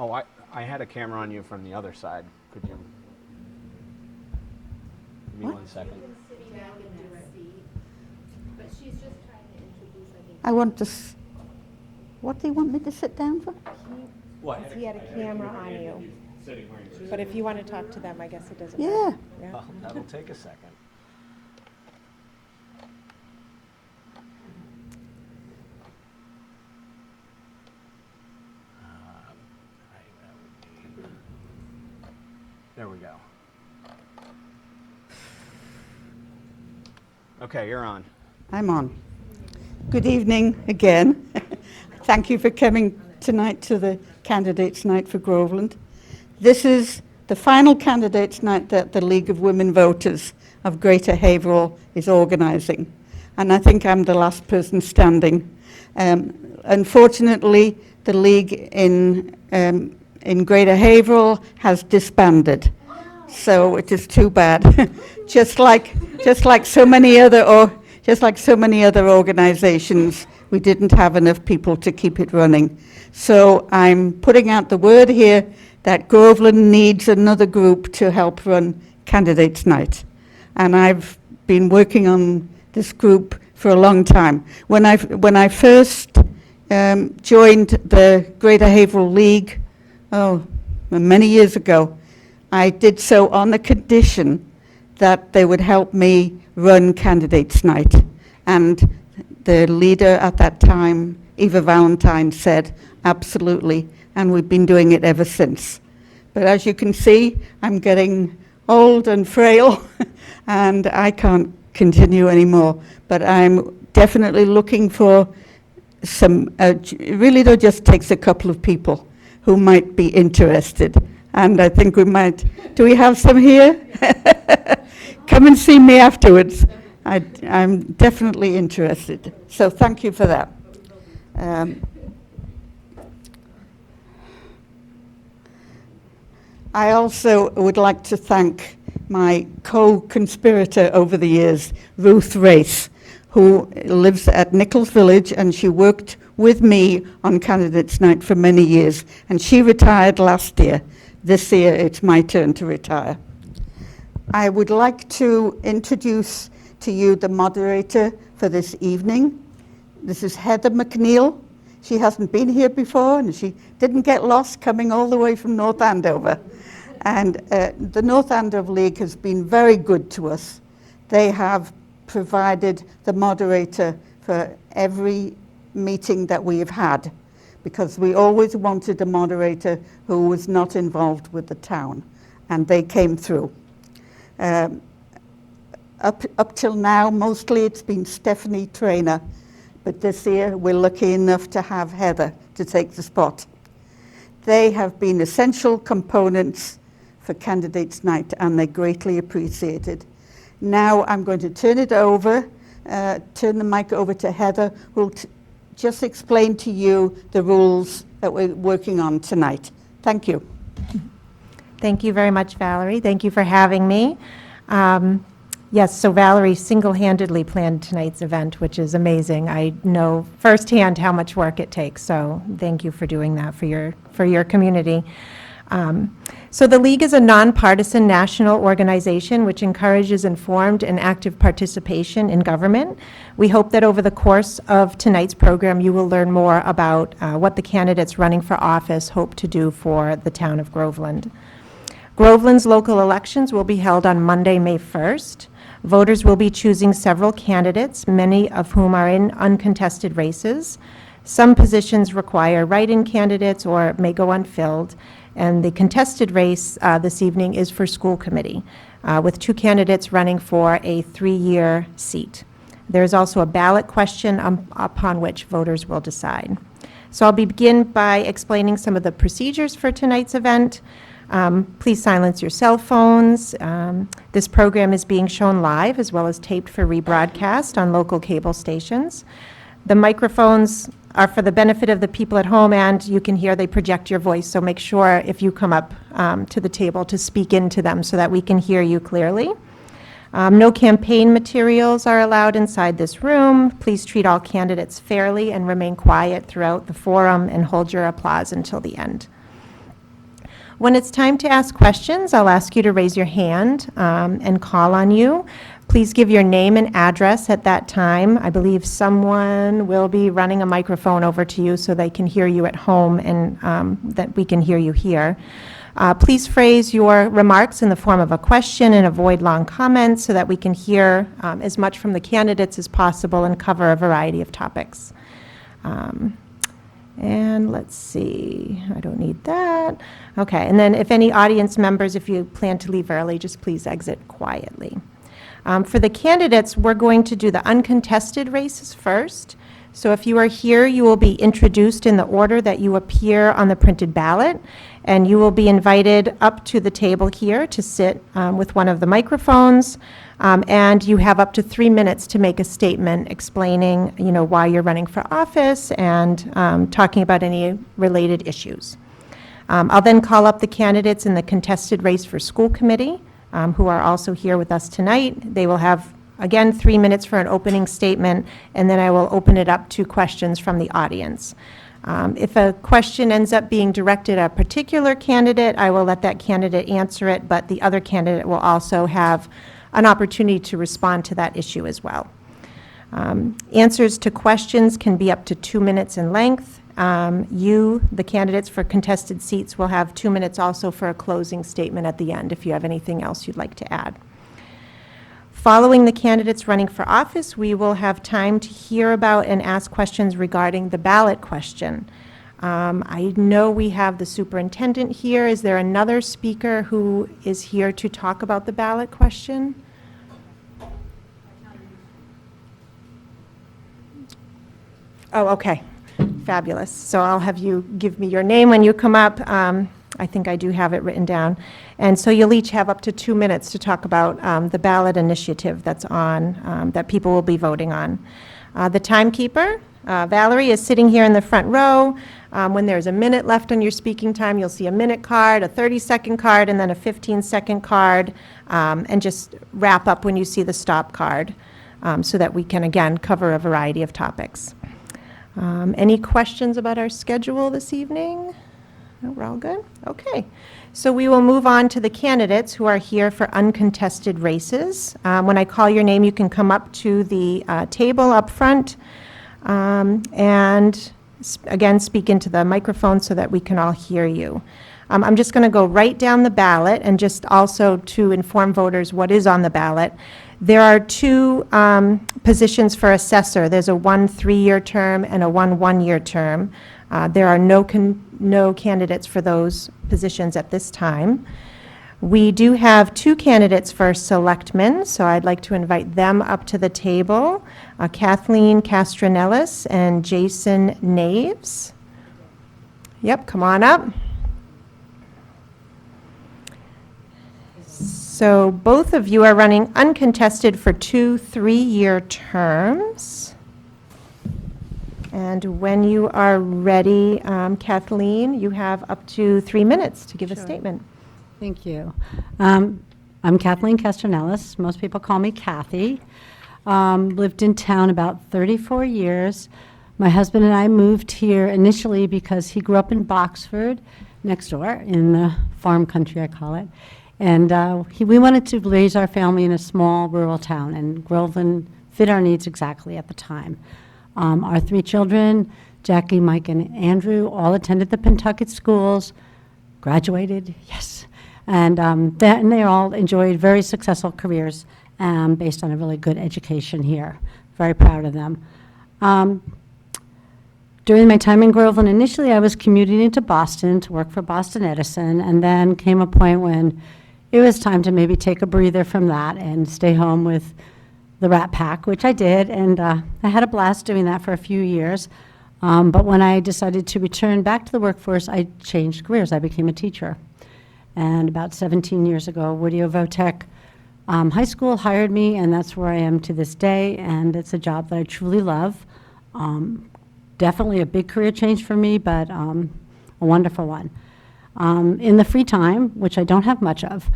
Oh, I had a camera on you from the other side. Could you give me What? 1 second? But she's just trying to introduce, I think. I want to. What do you want me to sit down for? What? He had a camera on you. But if you want to talk to them, I guess it doesn't Yeah. matter. Yeah. Well, that'll take a second. There we go. Okay, you're on. I'm on. Good evening again. Thank you for coming tonight to the Candidates Night for Groveland. This is the final Candidates Night that the League of Women Voters of Greater Haverhill is organising. And I think I'm the last person standing. Unfortunately, the League in Greater Haverhill has disbanded. So it is too bad. just like so many other organizations, we didn't have enough people to keep it running. So I'm putting out the word here that Groveland needs another group to help run Candidates Night. And I've been working on this group for a long time. When I first joined the Greater Haverhill League, many years ago, I did so on the condition that they would help me run Candidates Night. And the leader at that time, Eva Valentine, said, absolutely, and we've been doing it ever since. But as you can see, I'm getting old and frail, and I can't continue anymore. But I'm definitely looking for some, it really though just takes a couple of people who might be interested. And I think we might, do we have some here? Come and see me afterwards. I'm definitely interested. So thank you for that. I also would like to thank my co-conspirator over the years, Ruth Race, who lives at Nichols Village, and she worked with me on Candidates Night for many years, and she retired last year. This year, it's my turn to retire. I would like to introduce to you the moderator for this evening. This is Heather McNeil. She hasn't been here before, and she didn't get lost coming all the way from North Andover. And the North Andover League has been very good to us. They have provided the moderator for every meeting that we have had, because we always wanted a moderator who was not involved with the town, and they came through. Up till now, mostly it's been Stephanie Trainer, but this year we're lucky enough to have Heather to take the spot. They have been essential components for Candidates Night, and they're greatly appreciated. Now I'm going to turn the mic over to Heather, who will just explain to you the rules that we're working on tonight. Thank you. Thank you very much, Valerie. Thank you for having me. Yes, so Valerie single-handedly planned tonight's event, which is amazing. I know firsthand how much work it takes, so thank you for doing that for your community. So the League is a nonpartisan national organization which encourages informed and active participation in government. We hope that over the course of tonight's program, you will learn more about what the candidates running for office hope to do for the town of Groveland. Groveland's local elections will be held on Monday, May 1st. Voters will be choosing several candidates, many of whom are in uncontested races. Some positions require write-in candidates or may go unfilled. And the contested race this evening is for school committee, with 2 candidates running for a 3-year seat. There's also a ballot question upon which voters will decide. So I'll begin by explaining some of the procedures for tonight's event. Please silence your cell phones. This program is being shown live as well as taped for rebroadcast on local cable stations. The microphones are for the benefit of the people at home, and you can hear they project your voice, so make sure if you come up to the table to speak into them so that we can hear you clearly. No campaign materials are allowed inside this room. Please treat all candidates fairly and remain quiet throughout the forum and hold your applause until the end. When it's time to ask questions, I'll ask you to raise your hand and call on you. Please give your name and address at that time. I believe someone will be running a microphone over to you so they can hear you at home and that we can hear you here. Please phrase your remarks in the form of a question and avoid long comments so that we can hear as much from the candidates as possible and cover a variety of topics. And let's see, I don't need that. Okay, and then if any audience members, if you plan to leave early, just please exit quietly. For the candidates, we're going to do the uncontested races first. So if you are here, you will be introduced in the order that you appear on the printed ballot, and you will be invited up to the table here to sit with one of the microphones, and you have up to 3 minutes to make a statement explaining, why you're running for office and talking about any related issues. I'll then call up the candidates in the contested race for school committee, who are also here with us tonight. They will have, again, 3 minutes for an opening statement, and then I will open it up to questions from the audience. If a question ends up being directed at a particular candidate, I will let that candidate answer it, but the other candidate will also have an opportunity to respond to that issue as well. Answers to questions can be up to 2 minutes in length. The candidates for contested seats, will have 2 minutes also for a closing statement at the end if you have anything else you'd like to add. Following the candidates running for office, we will have time to hear about and ask questions regarding the ballot question. I know we have the superintendent here. Is there another speaker who is here to talk about the ballot question? Oh, okay. Fabulous. So I'll have you give me your name when you come up. I think I do have it written down. And so you'll each have up to 2 minutes to talk about the ballot initiative that's on, that people will be voting on. The timekeeper, Valerie, is sitting here in the front row. When there's a minute left on your speaking time, you'll see a minute card, a 30-second card, and then a 15-second card, and just wrap up when you see the stop card so that we can, again, cover a variety of topics. Any questions about our schedule this evening? No, we're all good? Okay. So we will move on to the candidates who are here for uncontested races. When I call your name, you can come up to the table up front and, again, speak into the microphone so that we can all hear you. I'm just going to go right down the ballot, and just also to inform voters what is on the ballot. There are 2 positions for assessor. There's a 1 3-year term and a 1 1-year term. There are no candidates for those positions at this time. We do have 2 candidates for selectmen, so I'd like to invite them up to the table, Kathleen Castronellis and Jason Naves. Yep, come on up. So both of you are running uncontested for 2 3-year terms. And when you are ready, Kathleen, you have up to 3 minutes to give a statement. Thank you. I'm Kathleen Castronellis. Most people call me Kathy. Lived in town about 34 years. My husband and I moved here initially because he grew up in Boxford, next door, in the farm country, I call it. And we wanted to raise our family in a small rural town, and Groveland fit our needs exactly at the time. Our 3 children, Jackie, Mike, and Andrew, all attended the Pentucket schools, graduated, yes. And they all enjoyed very successful careers based on a really good education here. Very proud of them. During my time in Groveland, initially I was commuting into Boston to work for Boston Edison, and then came a point when it was time to maybe take a breather from that and stay home with the Rat Pack, which I did, and I had a blast doing that for a few years. But when I decided to return back to the workforce, I changed careers. I became a teacher. And about 17 years ago, Whittier Votech High School hired me, and that's where I am to this day, and it's a job that I truly love. Definitely a big career change for me, but a wonderful one. In the free time, which I don't have much of,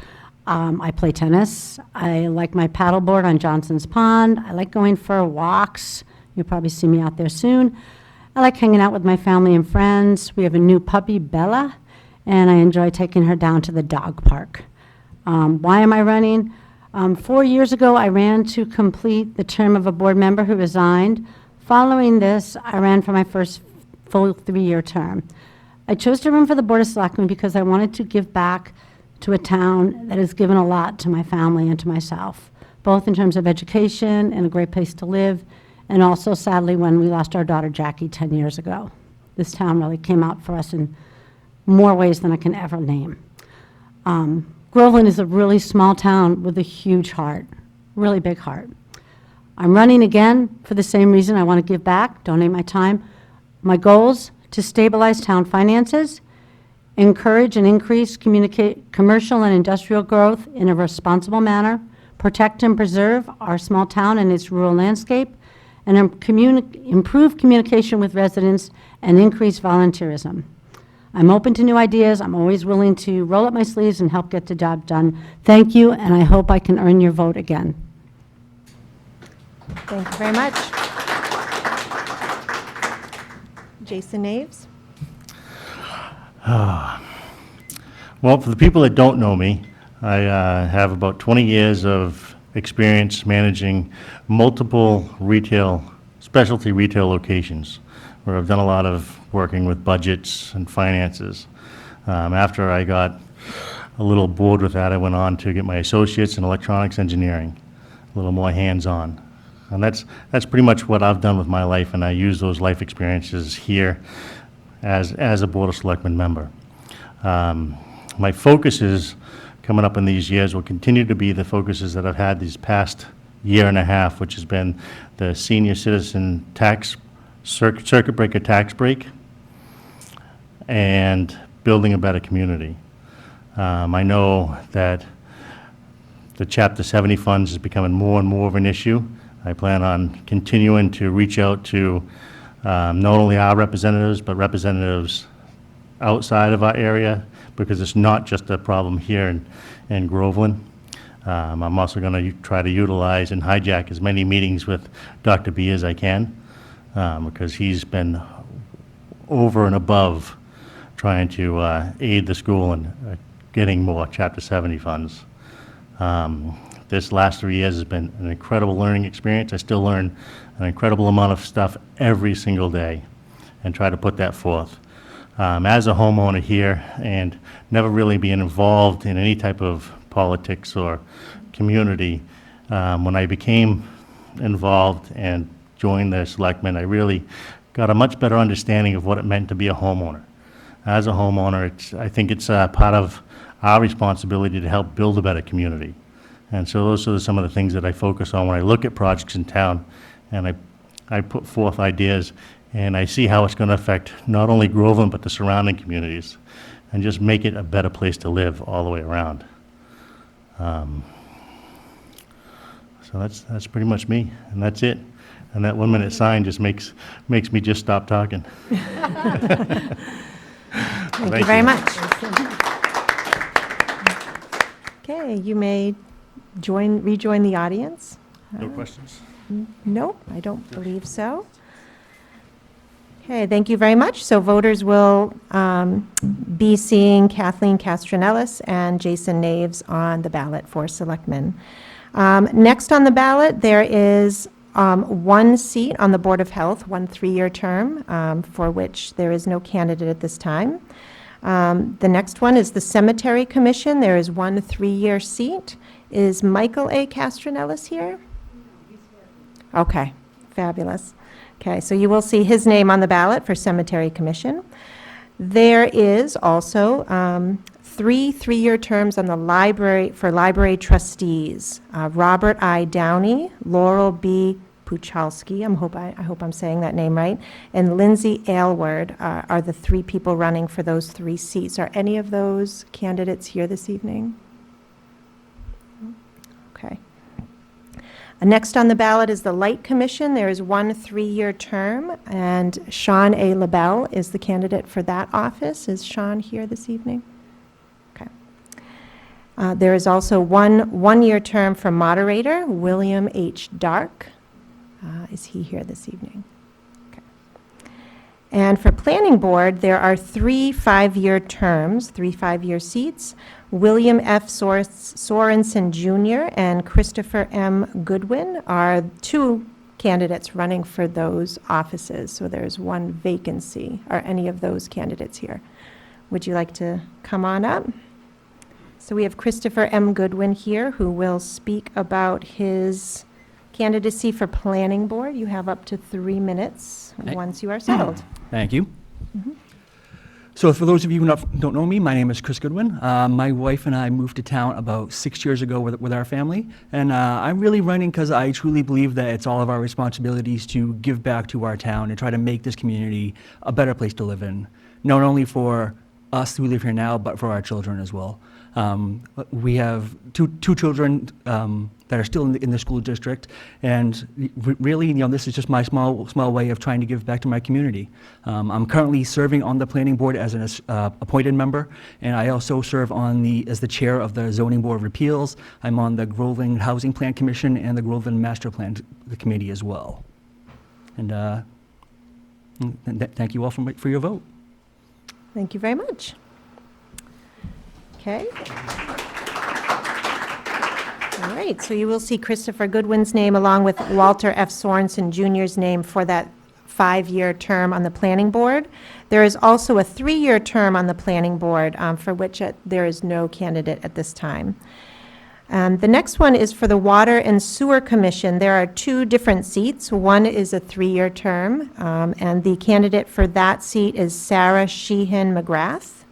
I play tennis. I like my paddleboard on Johnson's Pond. I like going for walks. You'll probably see me out there soon. I like hanging out with my family and friends. We have a new puppy, Bella, and I enjoy taking her down to the dog park. Why am I running? 4 years ago, I ran to complete the term of a board member who resigned. Following this, I ran for my first full 3-year term. I chose to run for the Board of Selectmen because I wanted to give back to a town that has given a lot to my family and to myself, both in terms of education and a great place to live, and also, sadly, when we lost our daughter Jackie 10 years ago. This town really came out for us in more ways than I can ever name. Groveland is a really small town with a huge heart, really big heart. I'm running again for the same reason. I want to give back, donate my time. My goals: to stabilize town finances, encourage and increase commercial and industrial growth in a responsible manner, protect and preserve our small town and its rural landscape, and improve communication with residents and increase volunteerism. I'm open to new ideas. I'm always willing to roll up my sleeves and help get the job done. Thank you, and I hope I can earn your vote again. Thank you very much. Jason Naves? Well, for the people that don't know me, I have about 20 years of experience managing multiple specialty retail locations, where I've done a lot of working with budgets and finances. After I got a little bored with that, I went on to get my associates in electronics engineering, a little more hands-on. And that's pretty much what I've done with my life, and I use those life experiences here as a Board of Selectmen member. My focuses coming up in these years will continue to be the focuses that I've had these past year and a half, which has been the senior citizen tax circuit breaker tax break and building a better community. I know that the Chapter 70 funds is becoming more and more of an issue. I plan on continuing to reach out to not only our representatives, but representatives outside of our area, because it's not just a problem here in Groveland. I'm also going to try to utilize and hijack as many meetings with Dr. B as I can, because he's been over and above trying to aid the school in getting more Chapter 70 funds. This last 3 years has been an incredible learning experience. I still learn an incredible amount of stuff every single day and try to put that forth. As a homeowner here and never really being involved in any type of politics or community, when I became involved and joined the selectmen, I really got a much better understanding of what it meant to be a homeowner. As a homeowner, I think it's part of our responsibility to help build a better community. And so those are some of the things that I focus on when I look at projects in town, and I put forth ideas, and I see how it's going to affect not only Groveland, but the surrounding communities, and just make it a better place to live all the way around. So that's pretty much me, and that's it. And that 1-minute sign just makes me just stop talking. Thank you very much. Okay, you may rejoin the audience. No questions? Nope, I don't believe so. Okay, thank you very much. So voters will be seeing Kathleen Castronellis and Jason Naves on the ballot for selectmen. Next on the ballot, there is one seat on the Board of Health, 1 3-year term, for which there is no candidate at this time. The next one is the Cemetery Commission. There is 1 3-year seat. Is Michael A. Castronellis here? Okay, fabulous. Okay, so you will see his name on the ballot for Cemetery Commission. There is also 3 3-year terms on the library for library trustees. Robert I. Downey, Laurel B. Puchalski, I hope I'm saying that name right, and Lindsay Aylward are the 3 people running for those 3 seats. Are any of those candidates here this evening? Okay. Next on the ballot is the Light Commission. There is 1 3-year term, and Sean A. LaBelle is the candidate for that office. Is Sean here this evening? Okay. There is also 1 1-year term for moderator, William H. Dark. Is he here this evening? Okay. And for Planning Board, there are 3 5-year terms, 3 5-year seats. William F. Sorensen Jr. and Christopher M. Goodwin are 2 candidates running for those offices. So there's 1 vacancy. Are any of those candidates here? Would you like to come on up? So we have Christopher M. Goodwin here, who will speak about his candidacy for Planning Board. You have up to 3 minutes once you are settled. Thank you. So for those of you who don't know me, my name is Chris Goodwin. My wife and I moved to town about 6 years ago with our family. And I'm really running because I truly believe that it's all of our responsibilities to give back to our town and try to make this community a better place to live in. Not only for us who live here now, but for our children as well. We have two children that are still in the school district, and really, this is just my small way of trying to give back to my community. I'm currently serving on the planning board as an appointed member, and I also serve as the chair of the Zoning Board of Appeals. I'm on the Groveland Housing Plan Commission and the Groveland Master Plan Committee as well. And thank you all for your vote. Thank you very much. Okay. All right, so you will see Christopher Goodwin's name along with Walter F. Sorensen Jr.'s name for that 5-year term on the Planning Board. There is also a 3-year term on the Planning Board for which there is no candidate at this time. The next one is for the Water and Sewer Commission. There are 2 different seats. One is a 3-year term, and the candidate for that seat is Sarah Sheehan McGrath.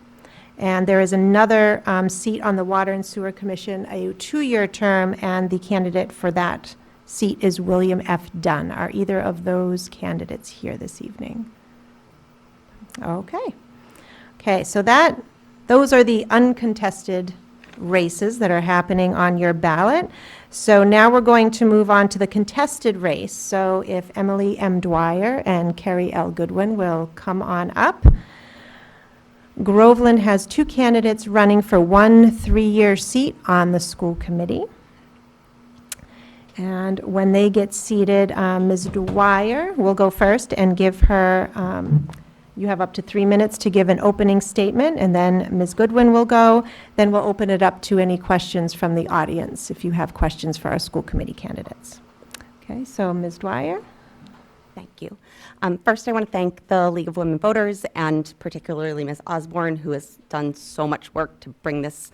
And there is another seat on the Water and Sewer Commission, a 2-year term, and the candidate for that seat is William F. Dunn. Are either of those candidates here this evening? Okay. Okay, so those are the uncontested races that are happening on your ballot. So now we're going to move on to the contested race. So if Emily M. Dwyer and Kerry L. Goodwin will come on up. Groveland has 2 candidates running for 1 3-year seat on the school committee. And when they get seated, Ms. Dwyer will go first and give her, you have up to 3 minutes to give an opening statement, and then Ms. Goodwin will go. Then we'll open it up to any questions from the audience, if you have questions for our school committee candidates. Okay, so Ms. Dwyer. Thank you. First, I want to thank the League of Women Voters and particularly Ms. Osborne, who has done so much work to bring this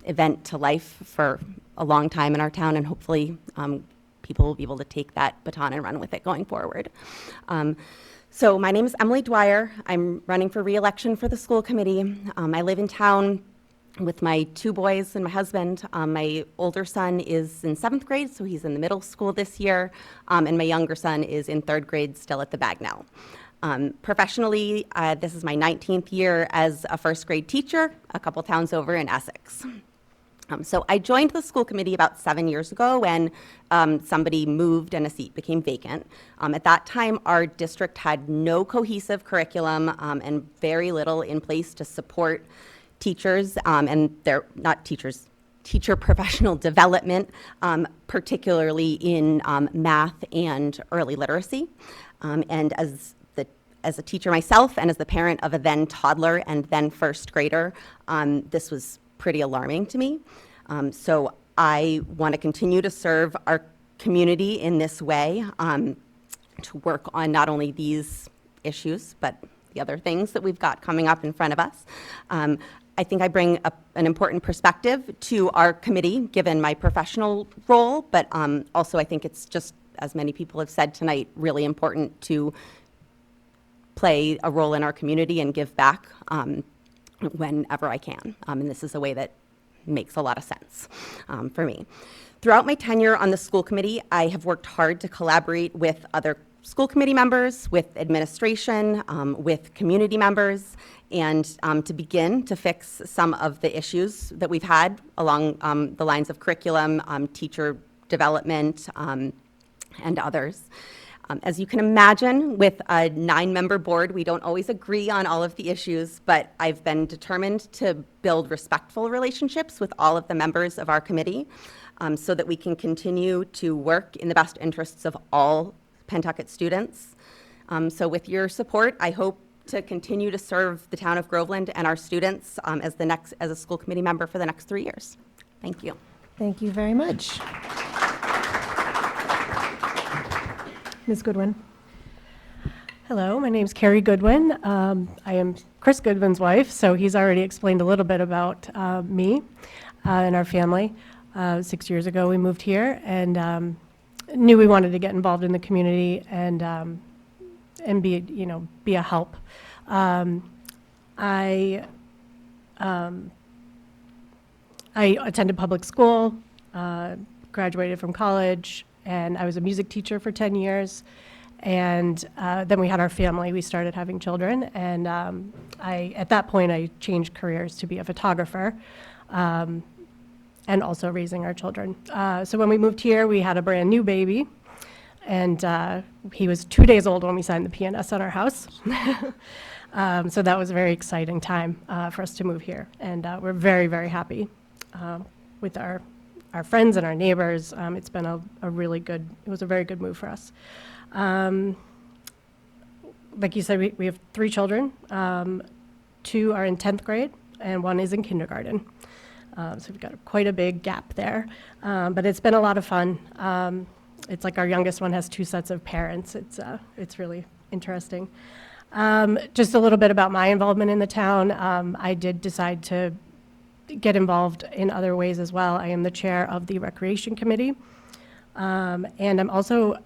event to life for a long time in our town, and hopefully people will be able to take that baton and run with it going forward. So my name is Emily Dwyer. I'm running for re-election for the school committee. I live in town with my 2 boys and my husband. My older son is in 7th grade, so he's in the middle school this year, and my younger son is in 3rd grade, still at the Bagnell. Professionally, this is my 19th year as a 1st grade teacher, a couple towns over in Essex. So I joined the school committee about 7 years ago when somebody moved and a seat became vacant. At that time, our district had no cohesive curriculum and very little in place to support teachers and teacher professional development, particularly in math and early literacy. And as a teacher myself and as the parent of a then toddler and then 1st grader, this was pretty alarming to me. So I want to continue to serve our community in this way, to work on not only these issues, but the other things that we've got coming up in front of us. I think I bring an important perspective to our committee, given my professional role, but also I think it's just, as many people have said tonight, really important to play a role in our community and give back whenever I can. And this is a way that makes a lot of sense for me. Throughout my tenure on the school committee, I have worked hard to collaborate with other school committee members, with administration, with community members, and to begin to fix some of the issues that we've had along the lines of curriculum, teacher development, and others. As you can imagine, with a 9-member board, we don't always agree on all of the issues, but I've been determined to build respectful relationships with all of the members of our committee so that we can continue to work in the best interests of all Pentucket students. So with your support, I hope to continue to serve the town of Groveland and our students as a school committee member for the next 3 years. Thank you. Thank you very much. Ms. Goodwin. Hello, my name's Carrie Goodwin. I am Chris Goodwin's wife, so he's already explained a little bit about me and our family. 6 years ago, we moved here and knew we wanted to get involved in the community and be a help. I attended public school, graduated from college, and I was a music teacher for 10 years. And then we had our family. We started having children, and at that point, I changed careers to be a photographer, and also raising our children. So when we moved here, we had a brand new baby, and he was 2 days old when we signed the PNS on our house. So that was a very exciting time for us to move here, and we're very, very happy with our friends and our neighbors. It's been it was a very good move for us. Like you said, we have 3 children. 2 are in 10th grade, and 1 is in kindergarten. So we've got quite a big gap there. But it's been a lot of fun. It's like our youngest one has 2 sets of parents. It's really interesting. Just a little bit about my involvement in the town. I did decide to get involved in other ways as well. I am the chair of the Recreation Committee. And I'm also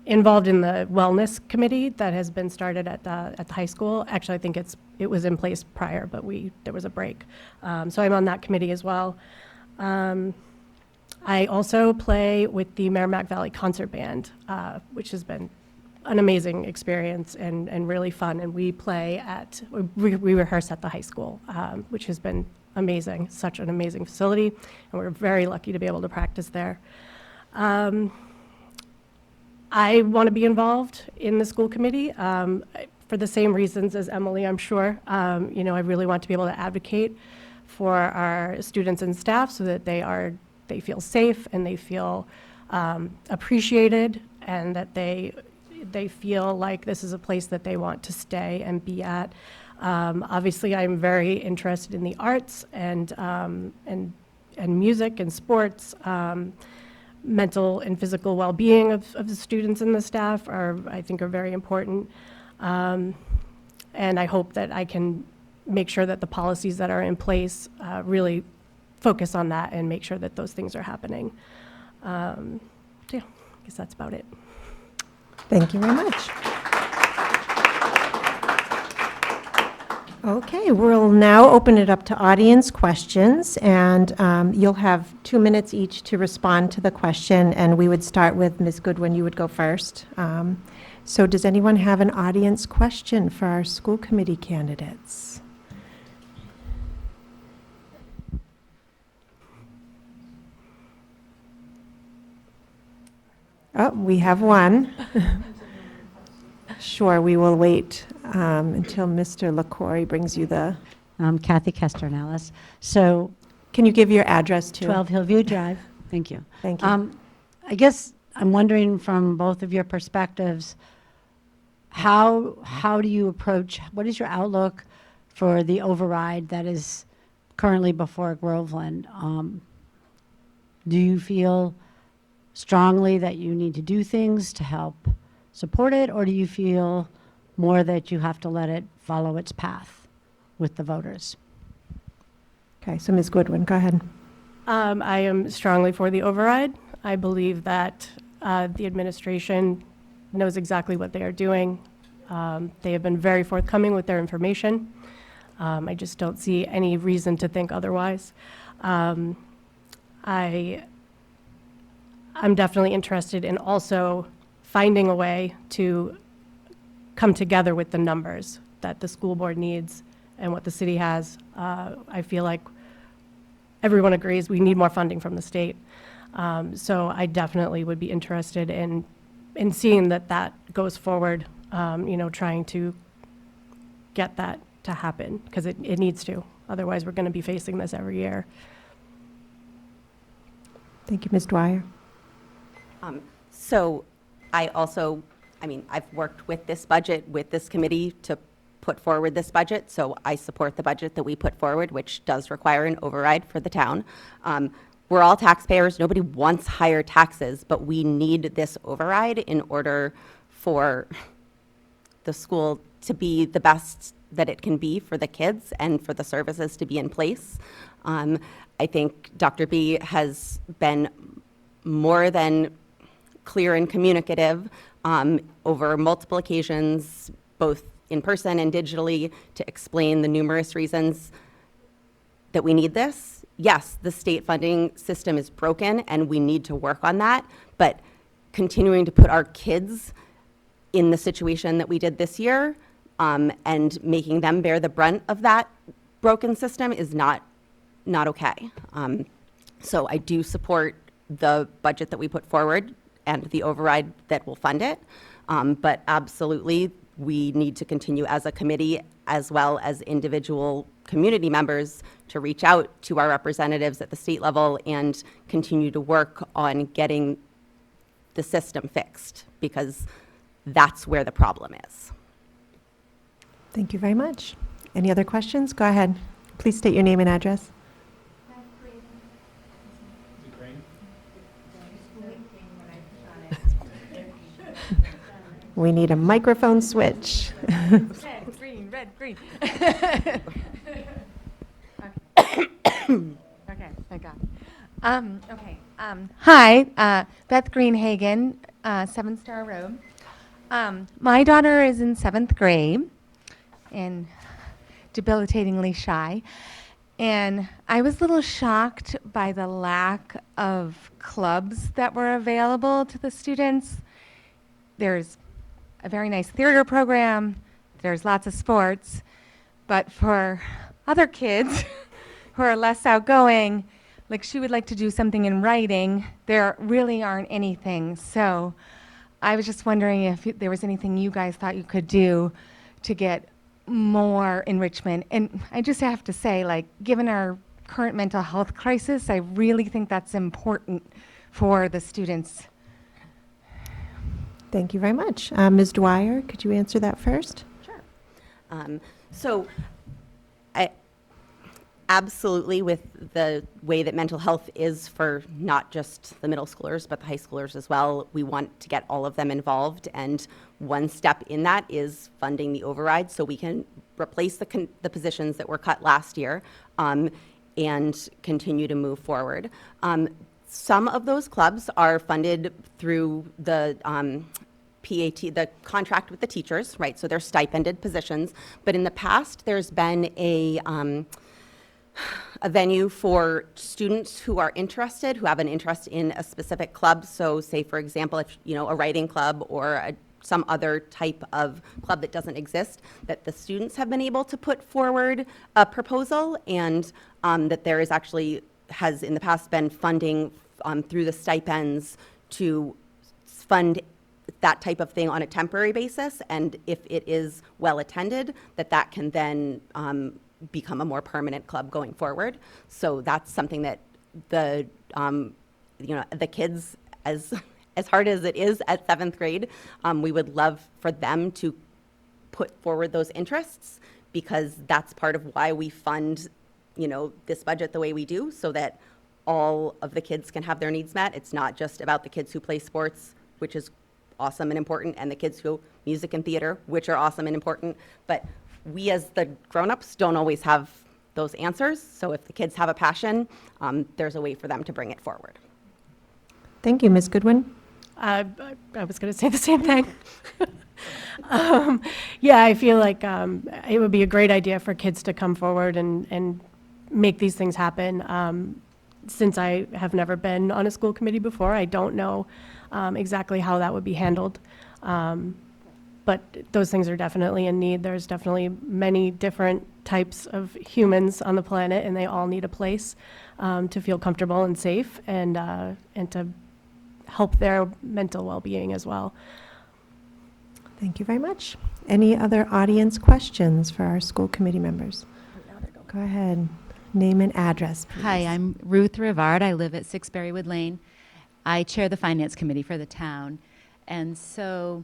involved in the Wellness Committee that has been started at the high school. Actually, I think it was in place prior, but there was a break. So I'm on that committee as well. I also play with the Merrimack Valley Concert Band, which has been an amazing experience and really fun. And we rehearse at the high school, which has been amazing, such an amazing facility. And we're very lucky to be able to practice there. I want to be involved in the school committee for the same reasons as Emily, I'm sure. I really want to be able to advocate for our students and staff so that they feel safe and they feel appreciated, and that they feel like this is a place that they want to stay and be at. Obviously, I'm very interested in the arts and music and sports. Mental and physical well-being of the students and the staff I think are very important. And I hope that I can make sure that the policies that are in place really focus on that and make sure that those things are happening. So yeah, I guess that's about it. Thank you very much. Okay, we'll now open it up to audience questions, and you'll have 2 minutes each to respond to the question, and we would start with Ms. Goodwin. You would go first. So does anyone have an audience question for our school committee candidates? Oh, we have one. Sure, we will wait until Mr. LaCory brings you the... Kathy Kesternellis. So Can you give your address too? 12 Hillview Drive. Thank you. Thank you. I guess I'm wondering from both of your perspectives, how do you approach, what is your outlook for the override that is currently before Groveland? Do you feel strongly that you need to do things to help support it, or do you feel more that you have to let it follow its path with the voters? Okay, so Ms. Goodwin, go ahead. I am strongly for the override. I believe that the administration knows exactly what they are doing. They have been very forthcoming with their information. I just don't see any reason to think otherwise. I'm definitely interested in also finding a way to come together with the numbers that the school board needs and what the city has. I feel like everyone agrees we need more funding from the state. So I definitely would be interested in seeing that goes forward, trying to get that to happen, because it needs to. Otherwise, we're going to be facing this every year. Thank you, Ms. Dwyer. So I also I mean, I've worked with this budget, with this committee to put forward this budget, so I support the budget that we put forward, which does require an override for the town. We're all taxpayers. Nobody wants higher taxes, but we need this override in order for the school to be the best that it can be for the kids and for the services to be in place. I think Dr. B has been more than clear and communicative over multiple occasions, both in person and digitally, to explain the numerous reasons that we need this. Yes, the state funding system is broken and we need to work on that, but continuing to put our kids in the situation that we did this year and making them bear the brunt of that broken system is not okay. So I do support the budget that we put forward and the override that will fund it. But absolutely, we need to continue as a committee as well as individual community members to reach out to our representatives at the state level and continue to work on getting the system fixed, because that's where the problem is. Thank you very much. Any other questions? Go ahead. Please state your name and address. We need a microphone switch. Red, green, red, green. Okay, thank God. Okay. Hi, Beth Greenhagen, 7 Star Road. My daughter is in 7th grade and debilitatingly shy. And I was a little shocked by the lack of clubs that were available to the students. There's a very nice theater program, there's lots of sports, but for other kids who are less outgoing, like she would like to do something in writing, there really aren't anything. So I was just wondering if there was anything you guys thought you could do to get more enrichment. And I just have to say, like, given our current mental health crisis, I really think that's important for the students. Thank you very much. Ms. Dwyer, could you answer that first? Sure. So I absolutely, with the way that mental health is for not just the middle schoolers, but the high schoolers as well, we want to get all of them involved. And one step in that is funding the override so we can replace the positions that were cut last year and continue to move forward. Some of those clubs are funded through the PAT, the contract with the teachers, right? So they're stipended positions. But in the past, there's been a venue for students who are interested, who have an interest in a specific club. So say, for example, if, a writing club or some other type of club that doesn't exist, that the students have been able to put forward a proposal, and that there is actually has in the past been funding through the stipends to fund that type of thing on a temporary basis. And if it is well attended, that can then become a more permanent club going forward. So that's something that the kids, as hard as it is at 7th grade, we would love for them to put forward those interests, because that's part of why we fund this budget the way we do, so that all of the kids can have their needs met. It's not just about the kids who play sports, which is awesome and important, and the kids who music and theater, which are awesome and important, but we as the grown-ups don't always have those answers. So if the kids have a passion, there's a way for them to bring it forward. Thank you. Ms. Goodwin? I was going to say the same thing. Yeah, I feel like it would be a great idea for kids to come forward and make these things happen. Since I have never been on a school committee before, I don't know exactly how that would be handled. But those things are definitely in need. There's definitely many different types of humans on the planet, and they all need a place to feel comfortable and safe, and to help their mental well-being as well. Thank you very much. Any other audience questions for our school committee members? Go ahead. Name and address, please. Hi, I'm Ruth Rivard. I live at 6 Berrywood Lane. I chair the Finance Committee for the town. And so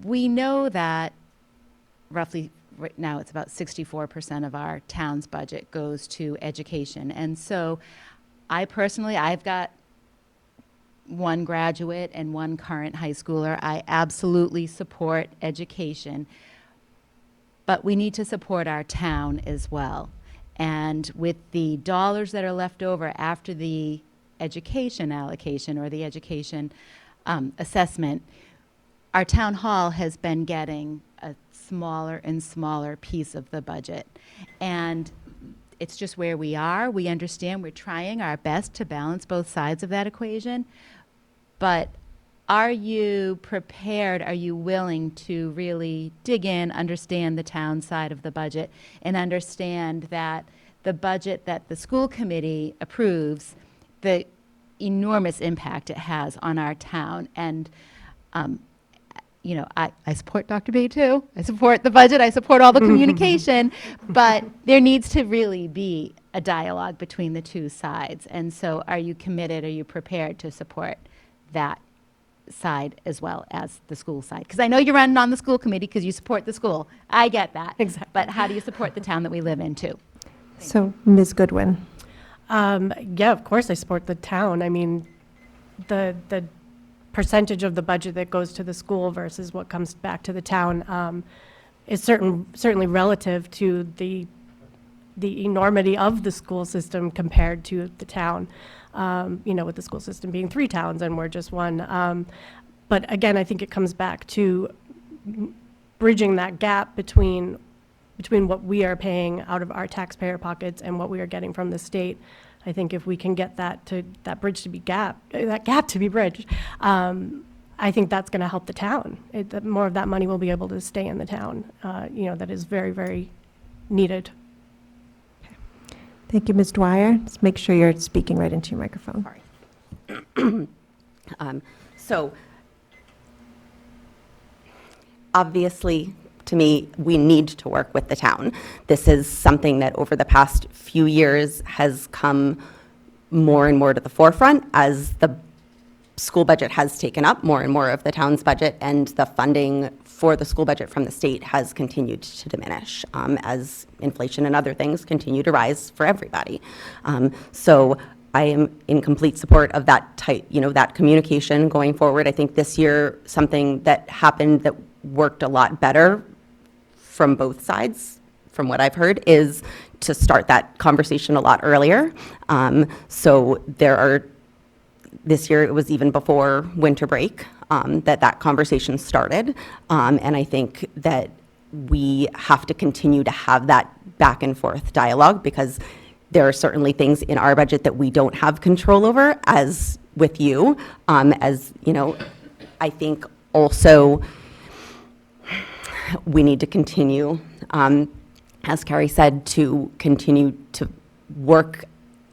we know that roughly right now it's about 64% of our town's budget goes to education. And so I personally, I've got one graduate and one current high schooler. I absolutely support education, but we need to support our town as well. And with the dollars that are left over after the education allocation or the education assessment, our town hall has been getting a smaller and smaller piece of the budget. And it's just where we are. We understand we're trying our best to balance both sides of that equation. But are you prepared, are you willing to really dig in, understand the town side of the budget, and understand that the budget that the school committee approves, the enormous impact it has on our town? And, you know, I support Dr. Bay too. I support the budget. I support all the communication. But there needs to really be a dialogue between the two sides. And so are you committed, are you prepared to support that side as well as the school side? Because I know you're running on the school committee because you support the school. I get that. Exactly. But how do you support the town that we live in too? So, Ms. Goodwin. Yeah, of course I support the town. I mean, the percentage of the budget that goes to the school versus what comes back to the town is certainly relative to the enormity of the school system compared to the town. You know, with the school system being 3 towns and we're just one. But again, I think it comes back to bridging that gap between what we are paying out of our taxpayer pockets and what we are getting from the state. I think if we can get that gap to be bridged, I think that's going to help the town. More of that money will be able to stay in the town. You know, that is very, very needed. Thank you, Ms. Dwyer. Just make sure you're speaking right into your microphone. So obviously, to me, we need to work with the town. This is something that over the past few years has come more and more to the forefront as the school budget has taken up more and more of the town's budget, and the funding for the school budget from the state has continued to diminish as inflation and other things continue to rise for everybody. So I am in complete support of that that communication going forward. I think this year something that happened that worked a lot better from both sides, from what I've heard, is to start that conversation a lot earlier. So this year it was even before winter break that conversation started. And I think that we have to continue to have that back and forth dialogue, because there are certainly things in our budget that we don't have control over, as with you. As you know, I think also we need to continue, as Carrie said, to continue to work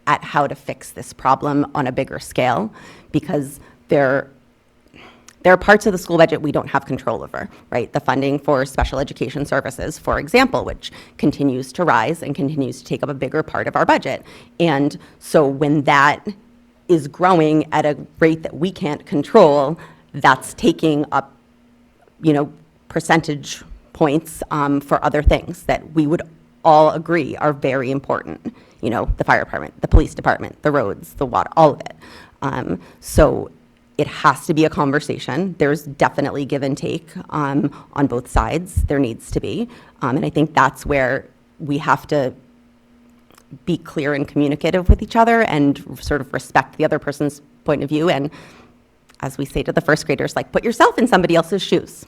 at how to fix this problem on a bigger scale, because there are parts of the school budget we don't have control over, right? The funding for special education services, for example, which continues to rise and continues to take up a bigger part of our budget. And so when that is growing at a rate that we can't control, that's taking up, percentage points for other things that we would all agree are very important. The fire department, the police department, the roads, the water, all of it. So it has to be a conversation. There's definitely give and take on both sides. There needs to be. And I think that's where we have to be clear and communicative with each other and sort of respect the other person's point of view. And as we say to the first graders, like, put yourself in somebody else's shoes.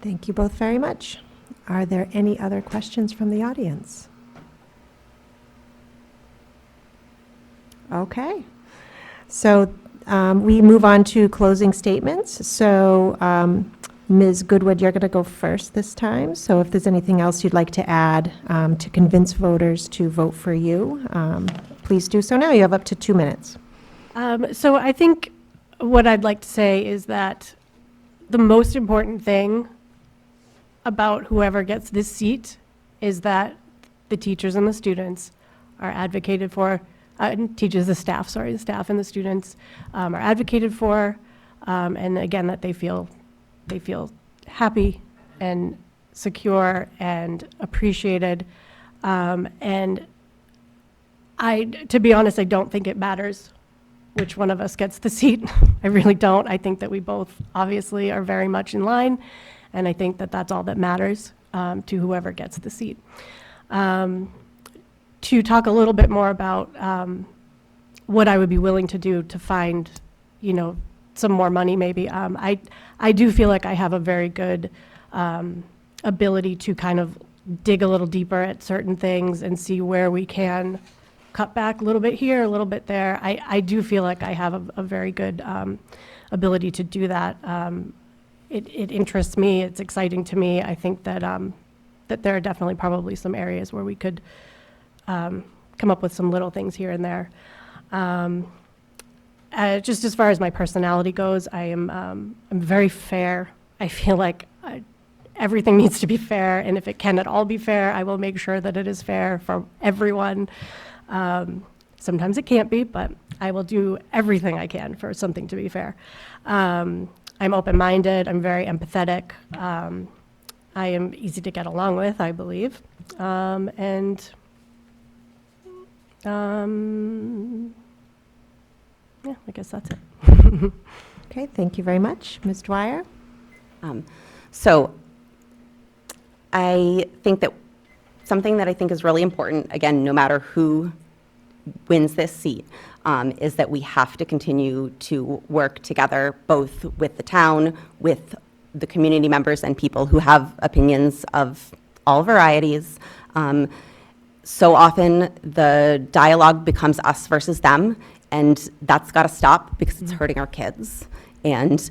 Thank you both very much. Are there any other questions from the audience? Okay. So we move on to closing statements. So Ms. Goodwood, you're going to go first this time. So if there's anything else you'd like to add to convince voters to vote for you, please do so now. You have up to 2 minutes. So I think what I'd like to say is that the most important thing about whoever gets this seat is that the teachers and the students are advocated for, the staff and the students are advocated for, and again, that they feel happy and secure and appreciated. And to be honest, I don't think it matters which one of us gets the seat. I really don't. I think that we both obviously are very much in line, and I think that that's all that matters to whoever gets the seat. To talk a little bit more about what I would be willing to do to find, some more money maybe. I do feel like I have a very good ability to kind of dig a little deeper at certain things and see where we can cut back a little bit here, a little bit there. I do feel like I have a very good ability to do that. It interests me. It's exciting to me. I think that that there are definitely probably some areas where we could come up with some little things here and there. Just as far as my personality goes, I'm very fair. I feel like everything needs to be fair, and if it can at all be fair, I will make sure that it is fair for everyone. Sometimes it can't be, but I will do everything I can for something to be fair. I'm open-minded. I'm very empathetic. I am easy to get along with, I believe. Yeah, I guess that's it. Okay, thank you very much. Ms. Dwyer? So I think that something that I think is really important, again, no matter who wins this seat, is that we have to continue to work together, both with the town, with the community members and people who have opinions of all varieties. So often the dialogue becomes us versus them, and that's got to stop because it's hurting our kids. And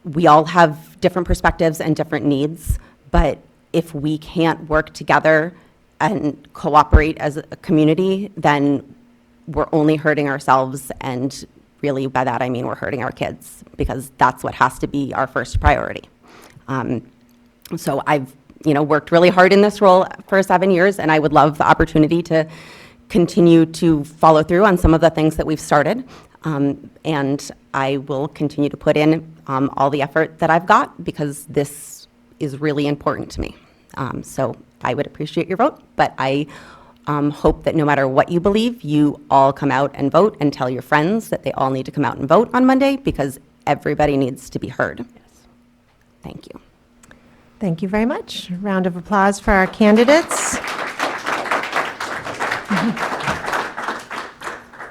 we all have different perspectives and different needs, but if we can't work together and cooperate as a community, then we're only hurting ourselves, and really by that I mean we're hurting our kids, because that's what has to be our first priority. So I've worked really hard in this role for 7 years, and I would love the opportunity to continue to follow through on some of the things that we've started. And I will continue to put in all the effort that I've got, because this is really important to me. So I would appreciate your vote, but I hope that no matter what you believe, you all come out and vote, and tell your friends that they all need to come out and vote on Monday, because everybody needs to be heard. Yes. Thank you. Thank you very much. Round of applause for our candidates.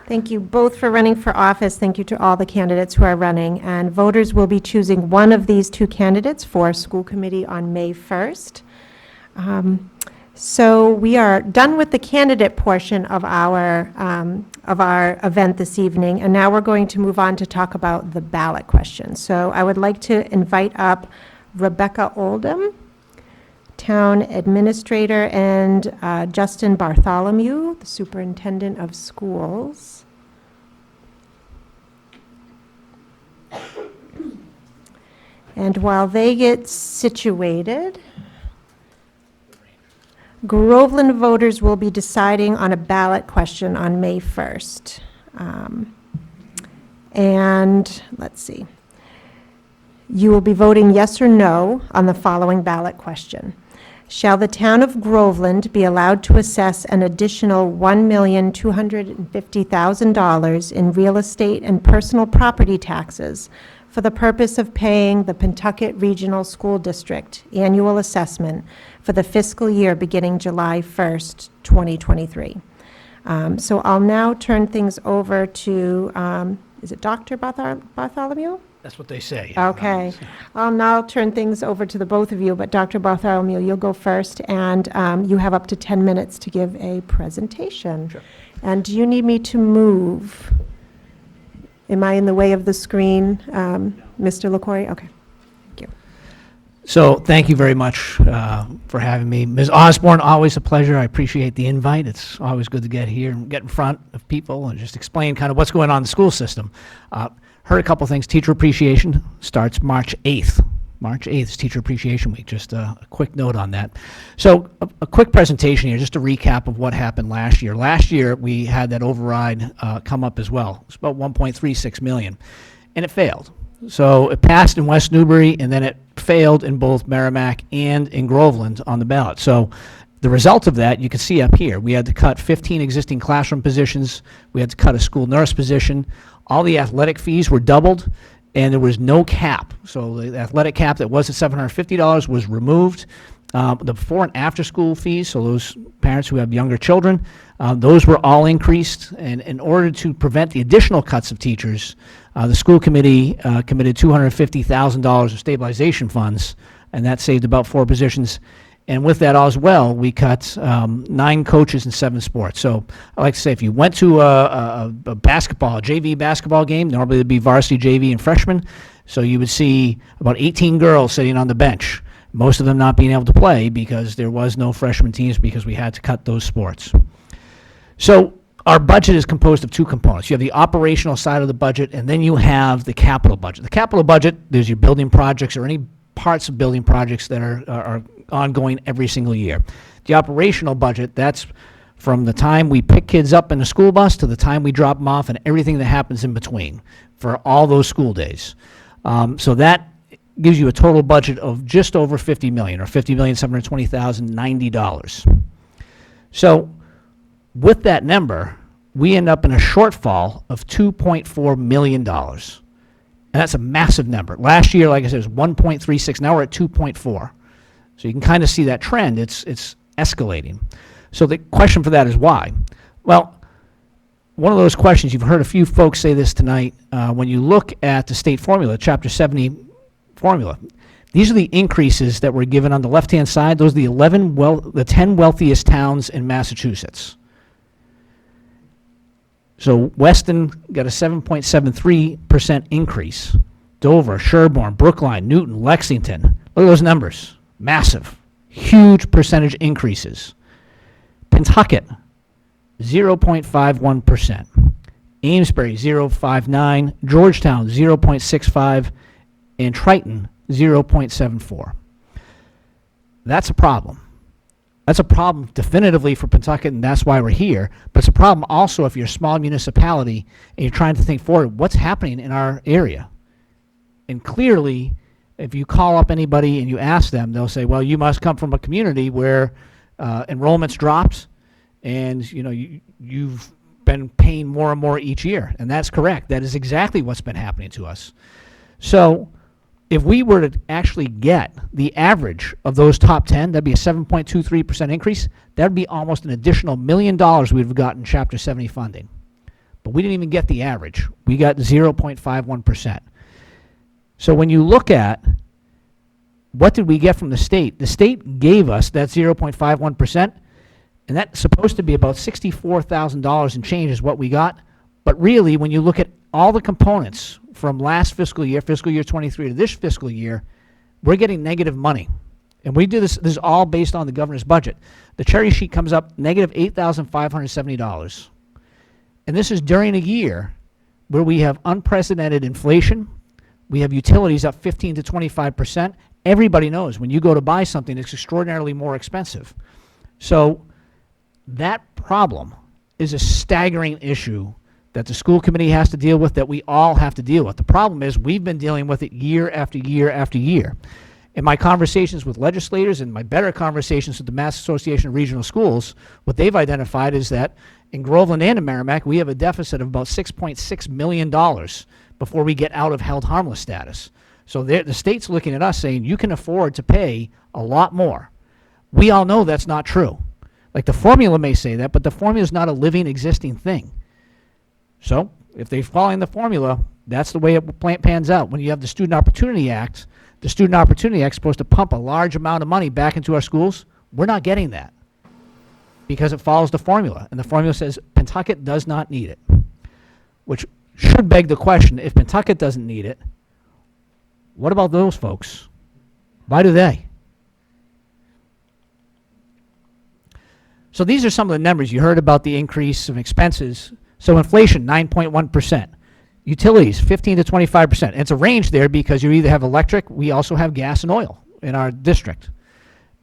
Thank you both for running for office. Thank you to all the candidates who are running. And voters will be choosing one of these two candidates for school committee on May 1st. So we are done with the candidate portion of our event this evening, and now we're going to move on to talk about the ballot question. So I would like to invite up Rebecca Oldham, Town Administrator, and Justin Bartholomew, the Superintendent of Schools. And while they get situated, Groveland voters will be deciding on a ballot question on May 1st. And let's see. You will be voting yes or no on the following ballot question. Shall the town of Groveland be allowed to assess an additional $1,250,000 in real estate and personal property taxes for the purpose of paying the Pentucket Regional School District annual assessment for the fiscal year beginning July 1st, 2023? So I'll now turn things over to, is it Dr. Bartholomew? That's what they say. Okay. I'll now turn things over to the both of you, but Dr. Bartholomew, you'll go first, and you have up to 10 minutes to give a presentation. Sure. And do you need me to move? Am I in the way of the screen, Mr. LaCory? Okay. Thank you. So thank you very much for having me. Ms. Osborne, always a pleasure. I appreciate the invite. It's always good to get here and get in front of people and just explain kind of what's going on in the school system. Heard a couple things. Teacher Appreciation starts March 8th. March 8th is Teacher Appreciation Week. Just a quick note on that. So a quick presentation here, just a recap of what happened last year. Last year, we had that override come up as well. It's about $1.36 million, and it failed. So it passed in West Newbury, and then it failed in both Merrimack and in Groveland on the ballot. So the result of that, you can see up here. We had to cut 15 existing classroom positions. We had to cut a school nurse position. All the athletic fees were doubled, and there was no cap. So the athletic cap that was at $750 was removed. The before and after school fees, so those parents who have younger children, those were all increased. And in order to prevent the additional cuts of teachers, the school committee committed $250,000 of stabilization funds, and that saved about 4 positions. And with that as well, we cut 9 coaches in 7 sports. So I like to say, if you went to a basketball, a JV basketball game, normally it'd be varsity, JV, and freshmen. So you would see about 18 girls sitting on the bench, most of them not being able to play because there was no freshman teams because we had to cut those sports. So our budget is composed of 2 components. You have the operational side of the budget, and then you have the capital budget. The capital budget, there's your building projects or any parts of building projects that are ongoing every single year. The operational budget, that's from the time we pick kids up in the school bus to the time we drop them off and everything that happens in between for all those school days. So that gives you a total budget of just over $50 million, or $50,720,090. So with that number, we end up in a shortfall of $2.4 million. And that's a massive number. Last year, like I said, it was 1.36. Now we're at 2.4. So you can kind of see that trend. It's escalating. So the question for that is why? Well, one of those questions, you've heard a few folks say this tonight, when you look at the state formula, Chapter 70 formula, these are the increases that were given on the left-hand side. Those are the 10 wealthiest towns in Massachusetts. So Weston got a 7.73% increase. Dover, Sherborne, Brookline, Newton, Lexington. Look at those numbers. Massive. Huge percentage increases. Pentucket, 0.51%. Amesbury, 0.59%. Georgetown, 0.65%. And Triton, 0.74%. That's a problem. That's a problem definitively for Pentucket, and that's why we're here. But it's a problem also if you're a small municipality and you're trying to think forward, what's happening in our area? And clearly, if you call up anybody and you ask them, they'll say, well, you must come from a community where enrollments dropped and you've been paying more and more each year. And that's correct. That is exactly what's been happening to us. So if we were to actually get the average of those top 10, that'd be a 7.23% increase. That'd be almost an additional $1 million we'd have gotten Chapter 70 funding. But we didn't even get the average. We got 0.51%. So when you look at what did we get from the state gave us that 0.51%, and that's supposed to be about $64,000 and change is what we got. But really, when you look at all the components from last fiscal year 23, to this fiscal year, we're getting negative money. And we do this is all based on the governor's budget. The cherry sheet comes up negative $8,570. And this is during a year where we have unprecedented inflation. We have utilities up 15 to 25%. Everybody knows when you go to buy something, it's extraordinarily more expensive. So that problem is a staggering issue that the school committee has to deal with, that we all have to deal with. The problem is we've been dealing with it year after year after year. In my conversations with legislators and my better conversations with the Mass Association of Regional Schools, what they've identified is that in Groveland and in Merrimack, we have a deficit of about $6.6 million before we get out of held harmless status. So the state's looking at us saying, you can afford to pay a lot more. We all know that's not true. Like the formula may say that, but the formula is not a living, existing thing. So if they follow in the formula, that's the way it pans out. When you have the Student Opportunity Act, the Student Opportunity Act is supposed to pump a large amount of money back into our schools. We're not getting that because it follows the formula. And the formula says Pentucket does not need it, which should beg the question, if Pentucket doesn't need it, what about those folks? Why do they? So these are some of the numbers. You heard about the increase of expenses. So inflation, 9.1%. Utilities, 15 to 25%. And it's a range there because you either have electric, we also have gas and oil in our district.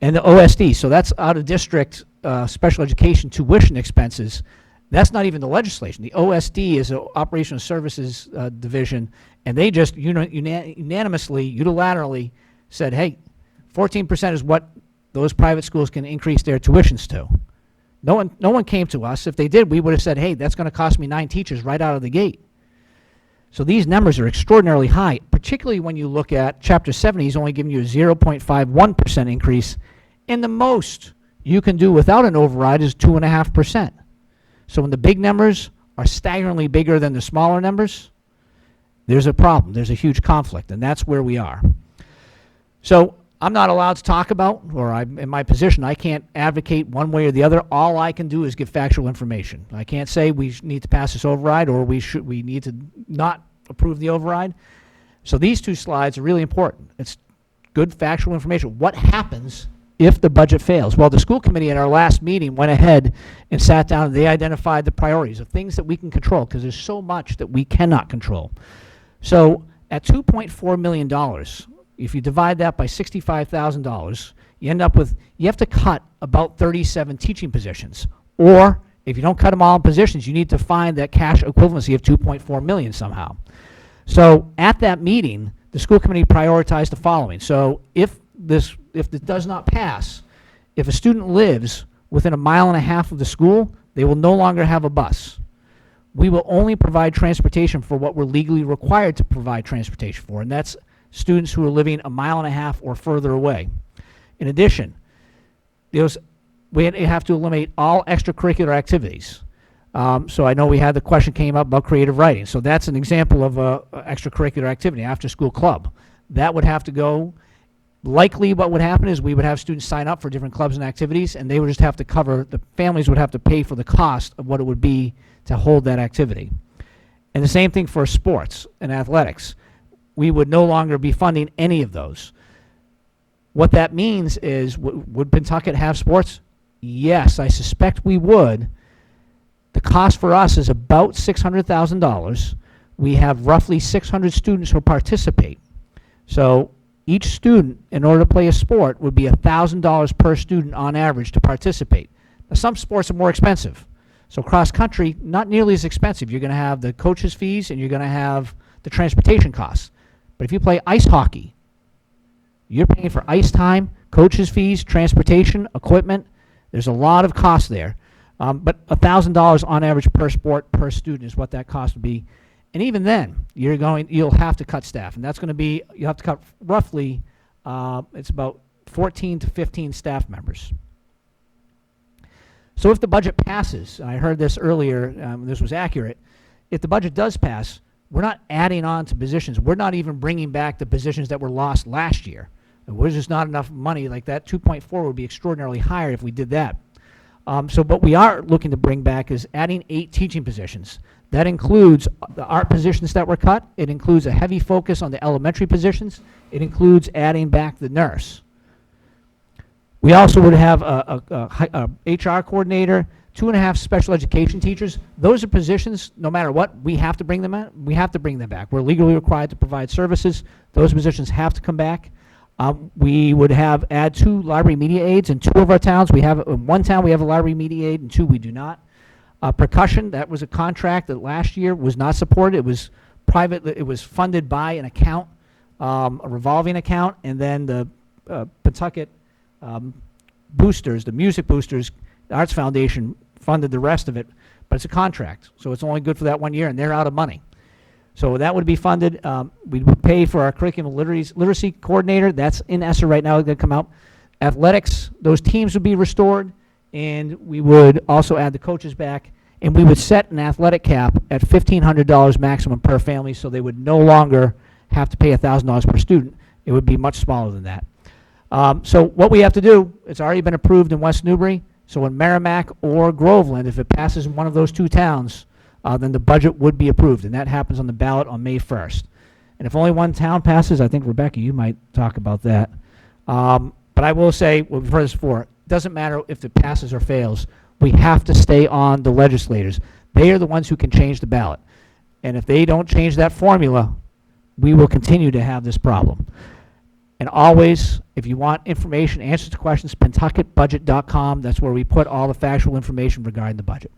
And the OSD, so that's out of district special education tuition expenses. That's not even the legislation. The OSD is an Operational Services Division, and they just unanimously, unilaterally said, hey, 14% is what those private schools can increase their tuitions to. No one came to us. If they did, we would have said, hey, that's going to cost me 9 teachers right out of the gate. So these numbers are extraordinarily high, particularly when you look at Chapter 70 is only giving you a 0.51% increase, and the most you can do without an override is 2.5%. So when the big numbers are staggeringly bigger than the smaller numbers, there's a problem. There's a huge conflict, and that's where we are. So I'm not allowed to talk about, or I'm in my position, I can't advocate one way or the other. All I can do is give factual information. I can't say we need to pass this override or we need to not approve the override. So these 2 slides are really important. It's good factual information. What happens if the budget fails? Well, the school committee at our last meeting went ahead and sat down and they identified the priorities of things that we can control, because there's so much that we cannot control. So at $2.4 million, if you divide that by $65,000, you end up with, you have to cut about 37 teaching positions. Or if you don't cut them all in positions, you need to find that cash equivalency of $2.4 million somehow. So at that meeting, the school committee prioritized the following. So if this does not pass, if a student lives within 1.5 miles of the school, they will no longer have a bus. We will only provide transportation for what we're legally required to provide transportation for, and that's students who are living 1.5 miles or further away. In addition, we have to eliminate all extracurricular activities. So I know we had the question came up about creative writing. So that's an example of a extracurricular activity, after school club. That would have to go. Likely what would happen is we would have students sign up for different clubs and activities, and they would just have to cover, the families would have to pay for the cost of what it would be to hold that activity. And the same thing for sports and athletics. We would no longer be funding any of those. What that means is, would Pentucket have sports? Yes, I suspect we would. The cost for us is about $600,000. We have roughly 600 students who participate. So each student, in order to play a sport, would be $1,000 per student on average to participate. Now, some sports are more expensive. So cross country, not nearly as expensive. You're going to have the coaches' fees and you're going to have the transportation costs. But if you play ice hockey, you're paying for ice time, coaches' fees, transportation, equipment. There's a lot of cost there. But $1,000 on average per sport per student is what that cost would be. And even then, you'll have to cut staff, and that's going to be, you'll have to cut roughly, it's about 14 to 15 staff members. So if the budget passes, and I heard this earlier, this was accurate, if the budget does pass, we're not adding on to positions. We're not even bringing back the positions that were lost last year. There's just not enough money. Like that 2.4 would be extraordinarily higher if we did that. So what we are looking to bring back is adding 8 teaching positions. That includes the art positions that were cut. It includes a heavy focus on the elementary positions. It includes adding back the nurse. We also would have a HR coordinator, 2.5 special education teachers. Those are positions, no matter what, we have to bring them in. We have to bring them back. We're legally required to provide services. Those positions have to come back. We would add 2 library media aides in 2 of our towns. In one town we have a library media aide, and 2 we do not. Percussion, that was a contract that last year was not supported. It was private. It was funded by an account, a revolving account, and then the Pentucket boosters, the music boosters, the Arts Foundation funded the rest of it, but it's a contract, so it's only good for that 1 year, and they're out of money. So that would be funded. We would pay for our curriculum literacy coordinator. That's in ESSER right now. It's going to come out. Athletics, those teams would be restored, and we would also add the coaches back, and we would set an athletic cap at $1,500 maximum per family, so they would no longer have to pay $1,000 per student. It would be much smaller than that. So what we have to do, it's already been approved in West Newbury, so in Merrimack or Groveland, if it passes in one of those 2 towns, then the budget would be approved, and that happens on the ballot on May 1st. And if only one town passes, I think, Rebecca, you might talk about that. But I will say, we've heard this before, it doesn't matter if it passes or fails. We have to stay on the legislators. They are the ones who can change the ballot. And if they don't change that formula, we will continue to have this problem. And always, if you want information, answers to questions, pentucketbudget.com. That's where we put all the factual information regarding the budget.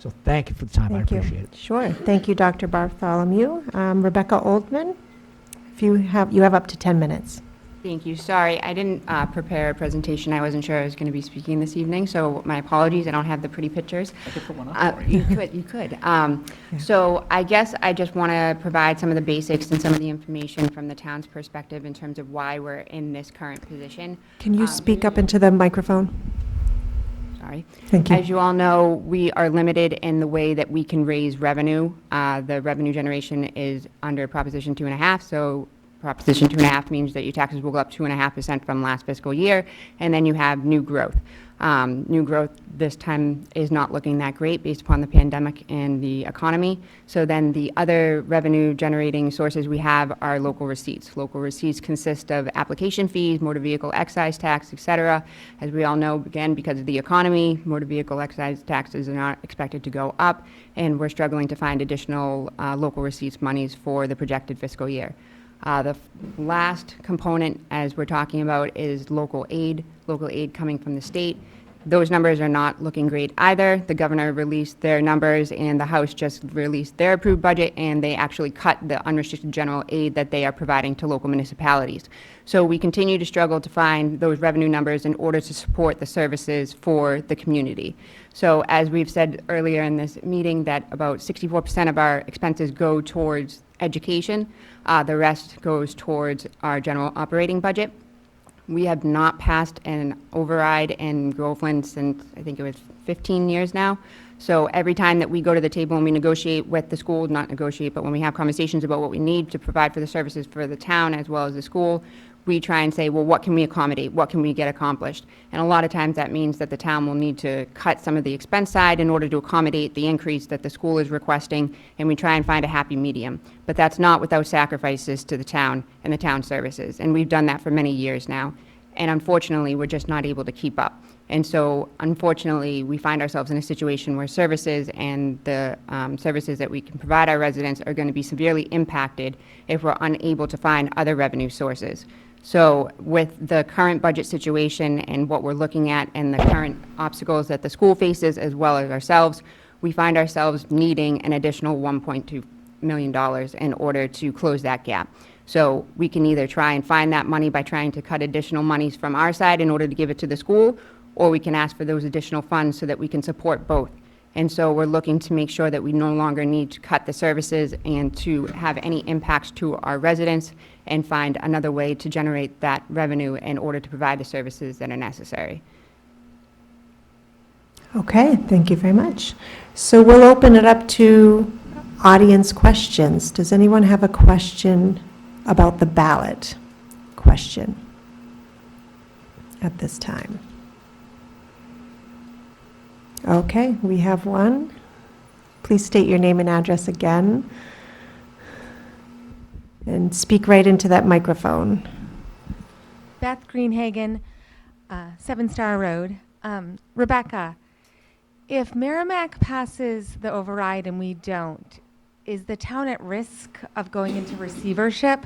So thank you for the time. I Thank you. appreciate it. Sure. Thank you, Dr. Bartholomew. Rebecca Oldman, if you have up to 10 minutes. Thank you. Sorry, I didn't prepare a presentation. I wasn't sure I was going to be speaking this evening, so my apologies. I don't have the pretty pictures. I could put one up for You could. So I guess I just want to provide some of the basics and some of the information from the town's perspective in terms of why we're in this current position. Can you speak up into the microphone? Sorry. Thank you. As you all know, we are limited in the way that we can raise revenue. The revenue generation is under Proposition 2.5, so Proposition 2.5 means that your taxes will go up 2.5% from last fiscal year, and then you have new growth. New growth this time is not looking that great based upon the pandemic and the economy. So then the other revenue generating sources we have are local receipts. Local receipts consist of application fees, motor vehicle excise tax, et cetera. As we all know, again, because of the economy, motor vehicle excise taxes are not expected to go up, and we're struggling to find additional local receipts monies for the projected fiscal year. The last component, as we're talking about, is local aid coming from the state. Those numbers are not looking great either. The governor released their numbers, and the House just released their approved budget, and they actually cut the unrestricted general aid that they are providing to local municipalities. So we continue to struggle to find those revenue numbers in order to support the services for the community. So as we've said earlier in this meeting, that about 64% of our expenses go towards education. The rest goes towards our general operating budget. We have not passed an override in Groveland since, I think it was 15 years now. So every time that we go to the table and we negotiate with the school, not negotiate, but when we have conversations about what we need to provide for the services for the town as well as the school, we try and say, well, what can we accommodate? What can we get accomplished? And a lot of times that means that the town will need to cut some of the expense side in order to accommodate the increase that the school is requesting, and we try and find a happy medium. But that's not without sacrifices to the town and the town services. And we've done that for many years now. And unfortunately, we're just not able to keep up. And so, unfortunately, we find ourselves in a situation where services and the services that we can provide our residents are going to be severely impacted if we're unable to find other revenue sources. So with the current budget situation and what we're looking at and the current obstacles that the school faces as well as ourselves, we find ourselves needing an additional $1.2 million in order to close that gap. So we can either try and find that money by trying to cut additional monies from our side in order to give it to the school, or we can ask for those additional funds so that we can support both. And so we're looking to make sure that we no longer need to cut the services and to have any impacts to our residents and find another way to generate that revenue in order to provide the services that are necessary. Okay, thank you very much. So we'll open it up to audience questions. Does anyone have a question about the ballot question at this time? Okay, we have one. Please state your name and address again. And speak right into that microphone. Beth Greenhagen, 7 Star Road. Rebecca, if Merrimack passes the override and we don't, is the town at risk of going into receivership?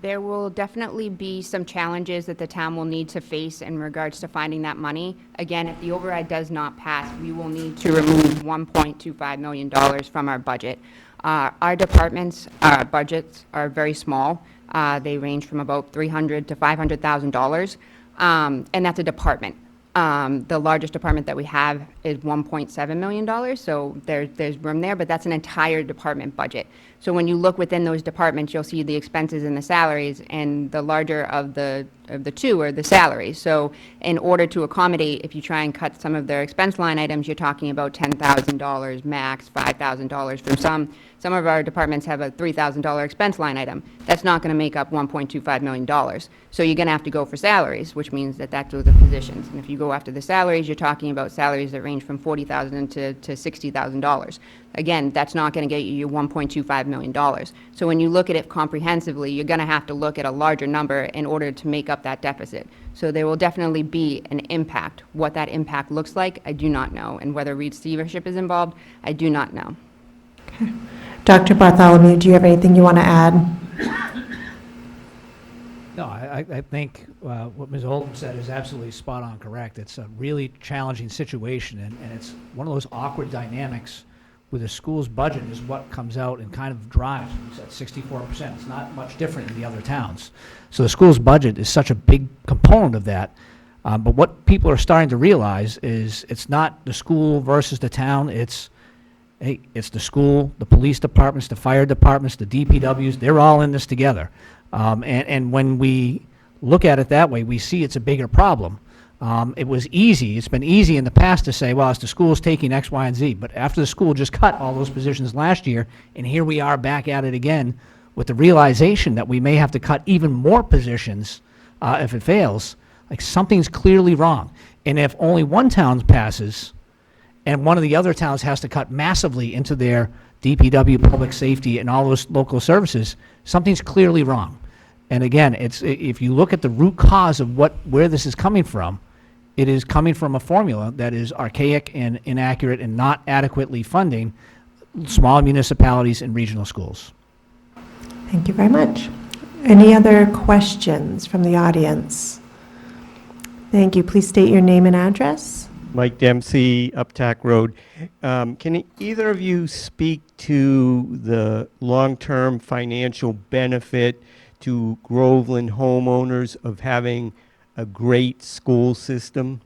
There will definitely be some challenges that the town will need to face in regards to finding that money. Again, if the override does not pass, we will need to remove $1.25 million from our budget. Our departments' budgets are very small. They range from about $300,000 to $500,000, and that's a department. The largest department that we have is $1.7 million, so there's room there, but that's an entire department budget. So when you look within those departments, you'll see the expenses and the salaries, and the larger of the two are the salaries. So in order to accommodate, if you try and cut some of their expense line items, you're talking about $10,000 max, $5,000 from some of our departments have a $3,000 expense line item. That's not going to make up $1.25 million. So you're going to have to go for salaries, which means that that's those are positions. And if you go after the salaries, you're talking about salaries that range from $40,000 to $60,000. Again, that's not going to get you your $1.25 million. So when you look at it comprehensively, you're going to have to look at a larger number in order to make up that deficit. So there will definitely be an impact. What that impact looks like, I do not know. And whether receivership is involved, I do not know. Okay. Dr. Bartholomew, do you have anything you want to add? No, I think what Ms. Oldham said is absolutely spot on correct. It's a really challenging situation, and it's one of those awkward dynamics where the school's budget is what comes out and kind of drives. It's at 64%. It's not much different in the other towns. So the school's budget is such a big component of that. But what people are starting to realize is it's not the school versus the town. It's the school, the police departments, the fire departments, the DPWs. They're all in this together. And when we look at it that way, we see it's a bigger problem. It was easy. It's been easy in the past to say, well, it's the school's taking X, Y, and Z. But after the school just cut all those positions last year, and here we are back at it again with the realization that we may have to cut even more positions if it fails, like something's clearly wrong. And if only one town passes and one of the other towns has to cut massively into their DPW, public safety, and all those local services, something's clearly wrong. And again, if you look at the root cause of where this is coming from, it is coming from a formula that is archaic and inaccurate and not adequately funding small municipalities and regional schools. Thank you very much. Any other questions from the audience? Thank you. Please state your name and address. Mike Dempsey, Uptack Road. Can either of you speak to the long-term financial benefit to Groveland homeowners of having a great school system?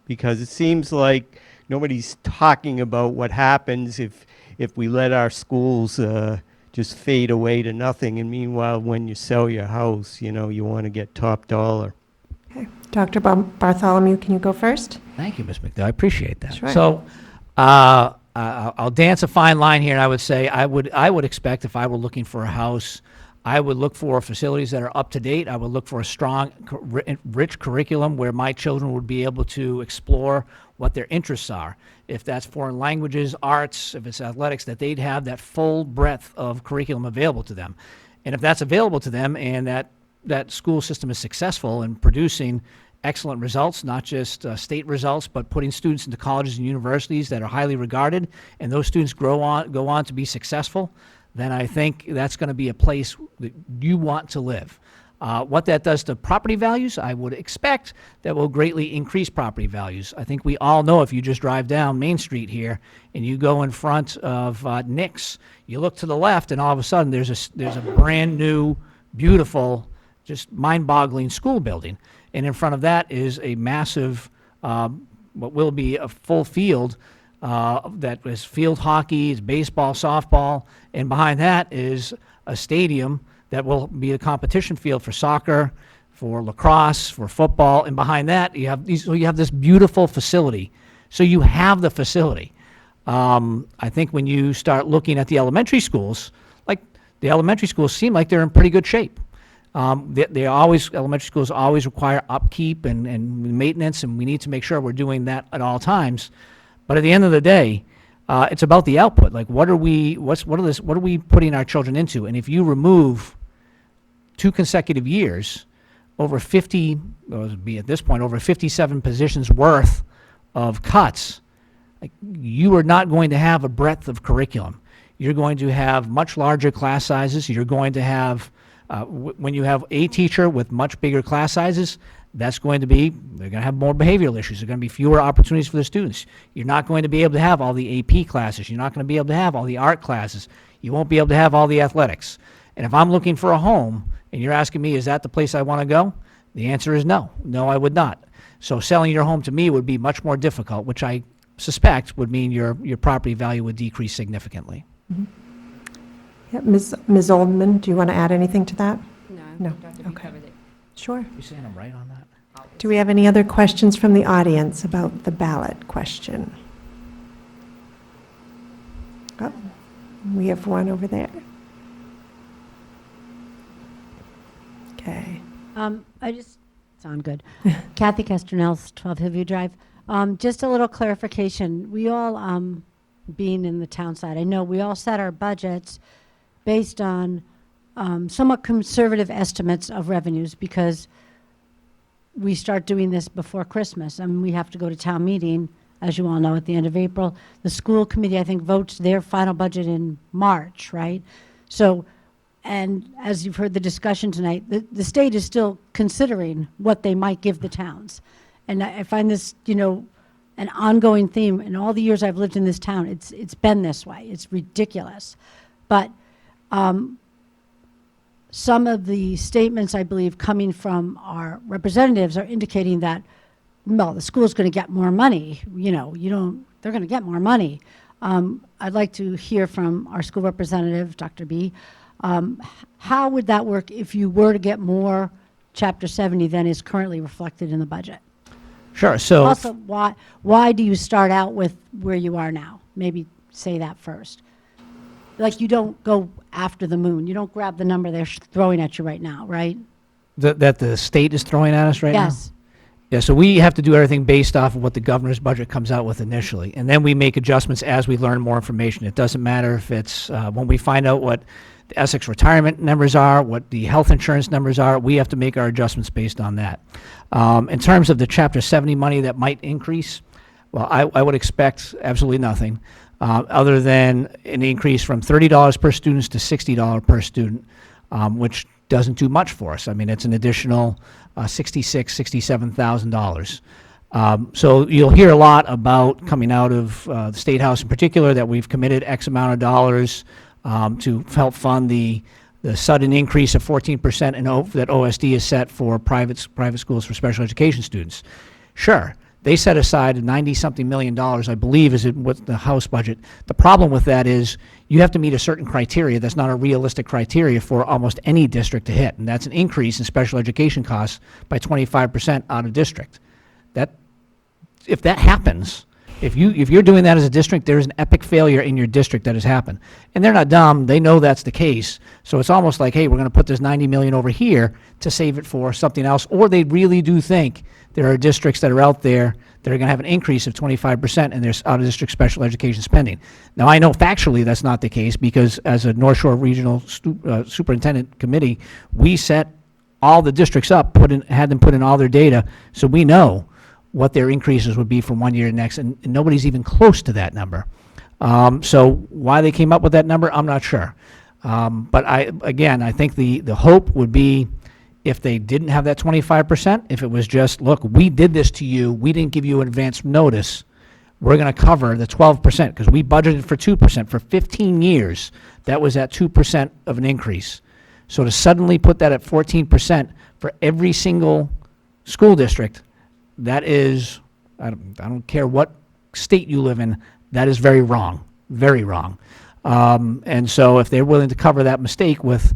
Because it seems like nobody's talking about what happens if we let our schools just fade away to nothing. And meanwhile, when you sell your house, you want to get top dollar. Okay. Dr. Bartholomew, can you go first? Thank you, Ms. McDowell. I appreciate that. Sure. So I'll dance a fine line here, and I would say I would expect if I were looking for a house, I would look for facilities that are up to date. I would look for a strong, rich curriculum where my children would be able to explore what their interests are. If that's foreign languages, arts, if it's athletics, that they'd have that full breadth of curriculum available to them. And if that's available to them and that school system is successful in producing excellent results, not just state results, but putting students into colleges and universities that are highly regarded, and those students go on to be successful, then I think that's going to be a place that you want to live. What that does to property values, I would expect that will greatly increase property values. I think we all know if you just drive down Main Street here and you go in front of Nick's, you look to the left and all of a sudden there's a brand new, beautiful, just mind-boggling school building. And in front of that is a massive, what will be a full field that is field hockey, is baseball, softball, and behind that is a stadium that will be a competition field for soccer, for lacrosse, for football, and behind that you have this beautiful facility. So you have the facility. I think when you start looking at the elementary schools, like the elementary schools seem like they're in pretty good shape. Elementary schools always require upkeep and maintenance, and we need to make sure we're doing that at all times. But at the end of the day, it's about the output. Like, what are we putting our children into? And if you remove 2 consecutive years, over 50, or it'd be at this point, over 57 positions worth of cuts, like, you are not going to have a breadth of curriculum. You're going to have much larger class sizes. You're going to have, when you have a teacher with much bigger class sizes, they're going to have more behavioral issues. There are going to be fewer opportunities for the students. You're not going to be able to have all the AP classes. You're not going to be able to have all the art classes. You won't be able to have all the athletics. And if I'm looking for a home, and you're asking me, is that the place I want to go? The answer is no. No, I would not. So selling your home to me would be much more difficult, which I suspect would mean your property value would decrease significantly. Mm-hmm. Yeah, Ms. Oldman, do you want to add anything to that? No. Okay. Sure. You saying I'm right on that? Do we have any other questions from the audience about the ballot question? Oh, we have one over there. Okay. Sound good. Kathy Castronels, 12 Hillview Drive. Just a little clarification. We all, being in the town side, I know we all set our budgets based on somewhat conservative estimates of revenues because we start doing this before Christmas and we have to go to town meeting, as you all know, at the end of April. The school committee, I think, votes their final budget in March, right? So And as you've heard the discussion tonight, the state is still considering what they might give the towns. And I find this, an ongoing theme. In all the years I've lived in this town, it's been this way. It's ridiculous. But some of the statements, I believe, coming from our representatives are indicating that, well, the school's going to get more money. They're going to get more money. I'd like to hear from our school representative, Dr. B. How would that work if you were to get more Chapter 70 than is currently reflected in the budget? Sure, so. Also, why do you start out with where you are now? Maybe say that first. Like, you don't go after the moon. You don't grab the number they're throwing at you right now, right? That the state is throwing at us right now? Yes. Yeah, so we have to do everything based off of what the governor's budget comes out with initially, and then we make adjustments as we learn more information. It doesn't matter if it's, when we find out what the Essex retirement numbers are, what the health insurance numbers are, we have to make our adjustments based on that. In terms of the Chapter 70 money that might increase, well, I would expect absolutely nothing, other than an increase from $30 per student to $60 per student, which doesn't do much for us. I mean, it's an additional $66,000, $67,000. So you'll hear a lot about coming out of the State House in particular that we've committed X amount of dollars to help fund the sudden increase of 14% that OSD is set for private schools for special education students. Sure, they set aside $90-something million, I believe, is what the House budget. The problem with that is you have to meet a certain criteria that's not a realistic criteria for almost any district to hit, and that's an increase in special education costs by 25% out of district. If that happens, if you're doing that as a district, there's an epic failure in your district that has happened. And they're not dumb, they know that's the case. So it's almost like, hey, we're going to put this $90 million over here to save it for something else, or they really do think there are districts that are out there that are going to have an increase of 25% in their out-of-district special education spending. Now, I know factually that's not the case because as a North Shore Regional Superintendent Committee, we set all the districts up, had them put in all their data, so we know what their increases would be from one year to next, and nobody's even close to that number. So why they came up with that number, I'm not sure. But I think the hope would be if they didn't have that 25%, if it was just, look, we did this to you, we didn't give you advance notice, we're going to cover the 12%, because we budgeted for 2%. For 15 years, that was at 2% of an increase. So to suddenly put that at 14% for every single school district, that is, I don't care what state you live in, that is very wrong, very wrong. And so if they're willing to cover that mistake with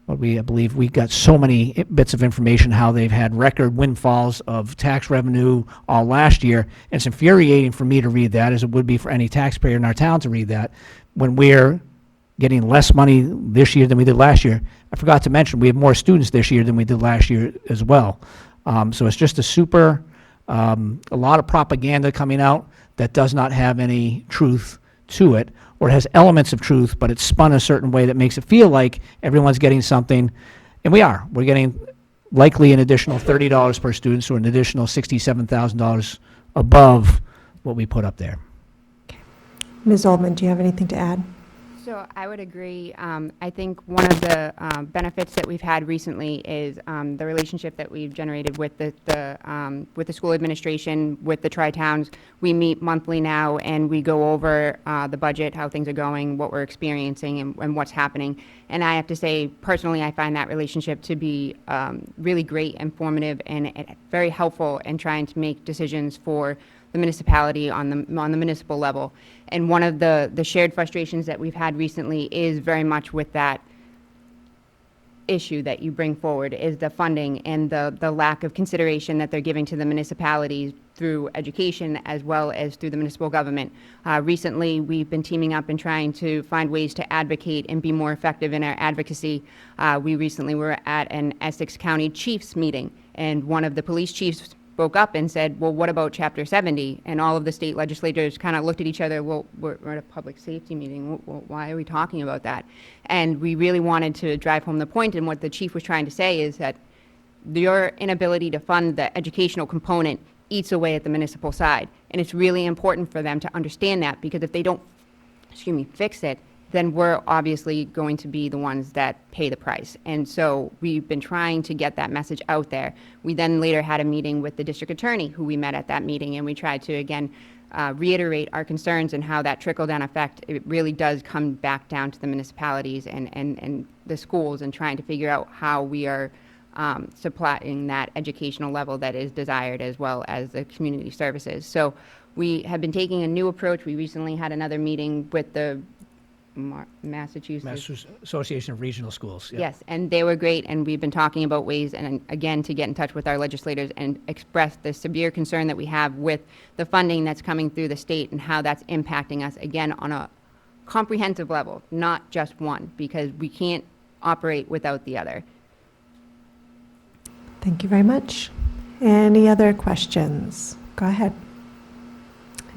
I believe we got so many bits of information how they've had record windfalls of tax revenue all last year. And it's infuriating for me to read that, as it would be for any taxpayer in our town to read that, when we're getting less money this year than we did last year. I forgot to mention, we have more students this year than we did last year as well. So it's just a lot of propaganda coming out that does not have any truth to it, or it has elements of truth, but it's spun a certain way that makes it feel like everyone's getting something, and we're getting likely an additional $30 per student, so an additional $67,000 above what we put up there. Ms. Oldman, do you have anything to add? So I would agree. I think one of the benefits that we've had recently is the relationship that we've generated with the school administration, with the Tri-Towns. We meet monthly now, and we go over the budget, how things are going, what we're experiencing, and what's happening. And I have to say, personally, I find that relationship to be really great, informative, and very helpful in trying to make decisions for the municipality on the municipal level. And one of the shared frustrations that we've had recently is very much with that issue that you bring forward, is the funding and the lack of consideration that they're giving to the municipalities through education as well as through the municipal government. Recently, we've been teaming up and trying to find ways to advocate and be more effective in our advocacy. We recently were at an Essex County Chiefs meeting, and one of the police chiefs spoke up and said, well, what about Chapter 70? And all of the state legislators kind of looked at each other, well, we're at a public safety meeting. Why are we talking about that? And we really wanted to drive home the point, and what the chief was trying to say is that your inability to fund the educational component eats away at the municipal side. And it's really important for them to understand that, because if they don't, fix it, then we're obviously going to be the ones that pay the price. And so we've been trying to get that message out there. We then later had a meeting with the district attorney, who we met at that meeting, and we tried to, again, reiterate our concerns and how that trickle-down effect, it really does come back down to the municipalities and the schools, and trying to figure out how we are supplying that educational level that is desired, as well as the community services. So we have been taking a new approach. We recently had another meeting with the Massachusetts Association of Regional Schools. Yeah. Yes, and they were great, and we've been talking about ways, and again, to get in touch with our legislators and express the severe concern that we have with the funding that's coming through the state and how that's impacting us, again, on a comprehensive level, not just one, because we can't operate without the other. Thank you very much. Any other questions? Go ahead.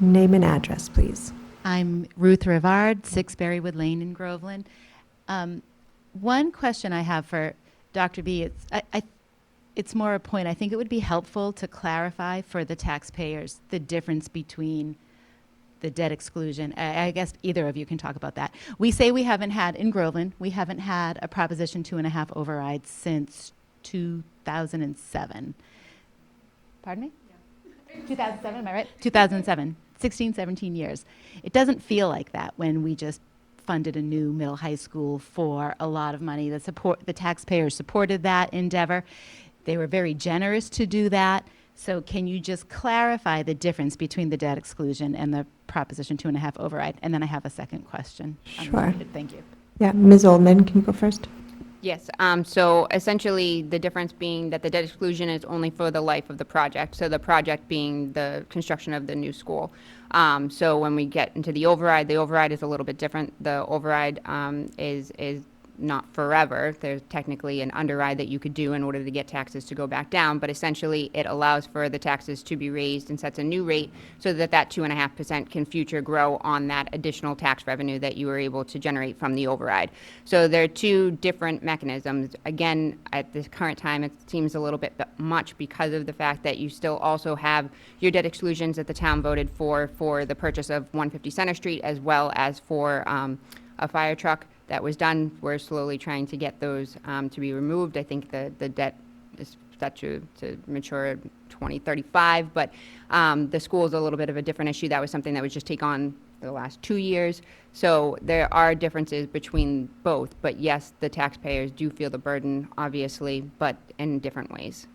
Name and address, please. I'm Ruth Rivard, 6 Berrywood Lane in Groveland. One question I have for Dr. B, it's more a point. I think it would be helpful to clarify for the taxpayers the difference between the debt exclusion. I guess either of you can talk about that. We say we haven't had, in Groveland, we haven't had a Proposition 2.5 override since 2007. Pardon me? Yeah. 2007, am I right? 2007. 16, 17 years. It doesn't feel like that when we just funded a new middle high school for a lot of money. The taxpayers supported that endeavor. They were very generous to do that. So can you just clarify the difference between the debt exclusion and the Proposition 2.5 override? And then I have a second question. Sure. Unrelated. Thank you. Yeah, Ms. Oldman, can you go first? Yes, so essentially the difference being that the debt exclusion is only for the life of the project, so the project being the construction of the new school. So when we get into the override is a little bit different. The override is not forever. There's technically an underride that you could do in order to get taxes to go back down, but essentially it allows for the taxes to be raised and sets a new rate so that that 2.5% can future grow on that additional tax revenue that you were able to generate from the override. So there are two different mechanisms. Again, at this current time, it seems a little bit much because of the fact that you still also have your debt exclusions that the town voted for the purchase of 150 Center Street, as well as for a fire truck that was done. We're slowly trying to get those to be removed. I think the debt is set to mature 2035, but the school is a little bit of a different issue. That was something that was just take on the last 2 years. So there are differences between both, but yes, the taxpayers do feel the burden, obviously, but in different ways.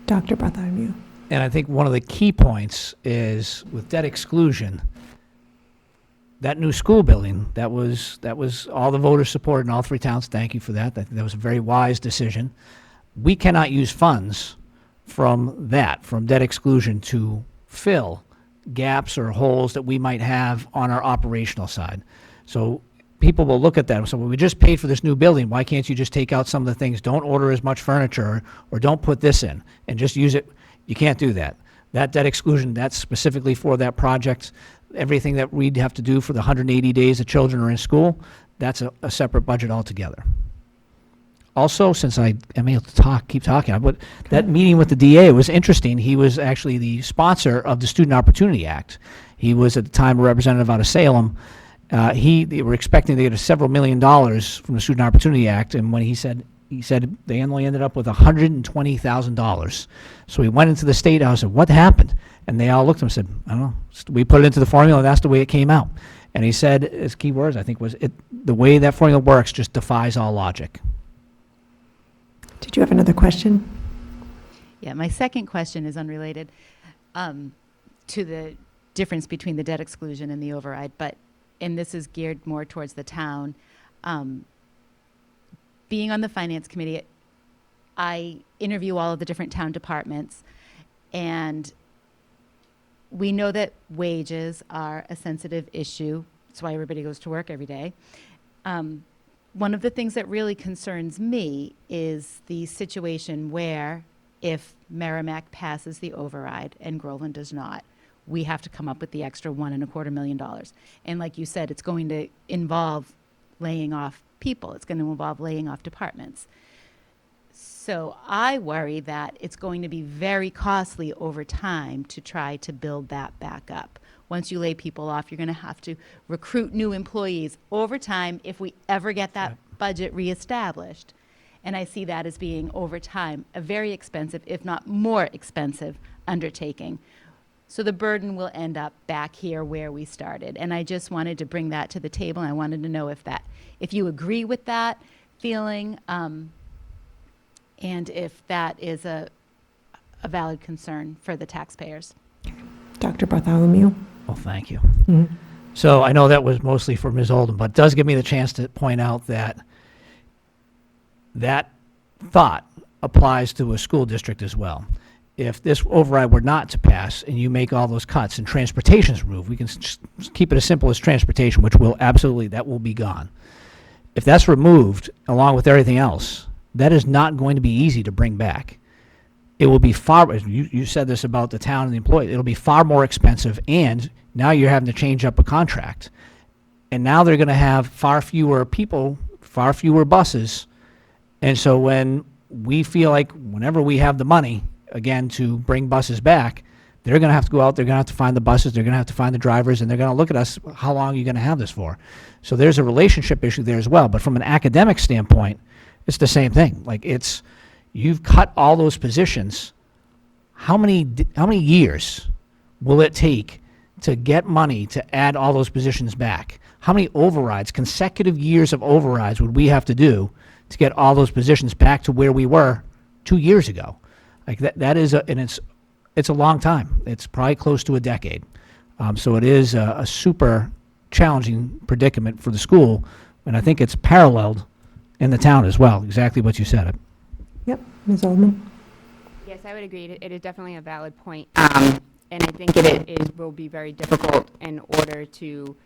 Dr. Bartholomew. And I think one of the key points is with debt exclusion, that new school building, that was all the voters supported in all 3 towns. Thank you for that. I think that was a very wise decision. We cannot use funds from debt exclusion, to fill gaps or holes that we might have on our operational side. So people will look at that and say, well, we just paid for this new building. Why can't you just take out some of the things? Don't order as much furniture, or don't put this in and just use it. You can't do that. That debt exclusion, that's specifically for that project. Everything that we'd have to do for the 180 days the children are in school, that's a separate budget altogether. Also, since I am able to keep talking, but that meeting with the DA was interesting. He was actually the sponsor of the Student Opportunity Act. He was at the time a representative out of Salem. They were expecting to get several $1 million from the Student Opportunity Act, and when he said they only ended up with $120,000. So he went into the State House and said, what happened? And they all looked at him and said, I don't know. We put it into the formula, and that's the way it came out. And he said, his key words, I think, was the way that formula works just defies all logic. Did you have another question? Yeah, my second question is unrelated to the difference between the debt exclusion and the override, and this is geared more towards the town. Being on the finance committee, I interview all of the different town departments, and we know that wages are a sensitive issue. That's why everybody goes to work every day. One of the things that really concerns me is the situation where if Merrimack passes the override and Groveland does not, we have to come up with the extra $1.25 million. And like you said, it's going to involve laying off people. It's going to involve laying off departments. So I worry that it's going to be very costly over time to try to build that back up. Once you lay people off, you're going to have to recruit new employees over time if we ever get that budget reestablished. And I see that as being, over time, a very expensive, if not more expensive, undertaking. So the burden will end up back here where we started. And I just wanted to bring that to the table. I wanted to know if you agree with that feeling, and if that is a valid concern for the taxpayers. Dr. Bartholomew? Well, thank you. So I know that was mostly for Ms. Oldham, but it does give me the chance to point out that that thought applies to a school district as well. If this override were not to pass and you make all those cuts and transportation is removed, we can just keep it as simple as transportation, which will absolutely, that will be gone. If that's removed, along with everything else, that is not going to be easy to bring back. It will be far, you said this about the town and the employee, it'll be far more expensive, and now you're having to change up a contract. And now they're going to have far fewer people, far fewer buses. And so when we feel like whenever we have the money, again, to bring buses back, they're going to have to go out, they're going to have to find the buses, they're going to have to find the drivers, and they're going to look at us, how long are you going to have this for? So there's a relationship issue there as well. But from an academic standpoint, it's the same thing. Like, it's, you've cut all those positions. How many years will it take to get money to add all those positions back? How many overrides, consecutive years of overrides, would we have to do to get all those positions back to where we were 2 years ago? Like, that is and it's a long time. It's probably close to a decade. So it is a super challenging predicament for the school, and I think it's paralleled in the town as well, exactly what you said. Yep, Ms. Oldham? Yes, I would agree. It is definitely a valid point. And I think it will be very difficult in order to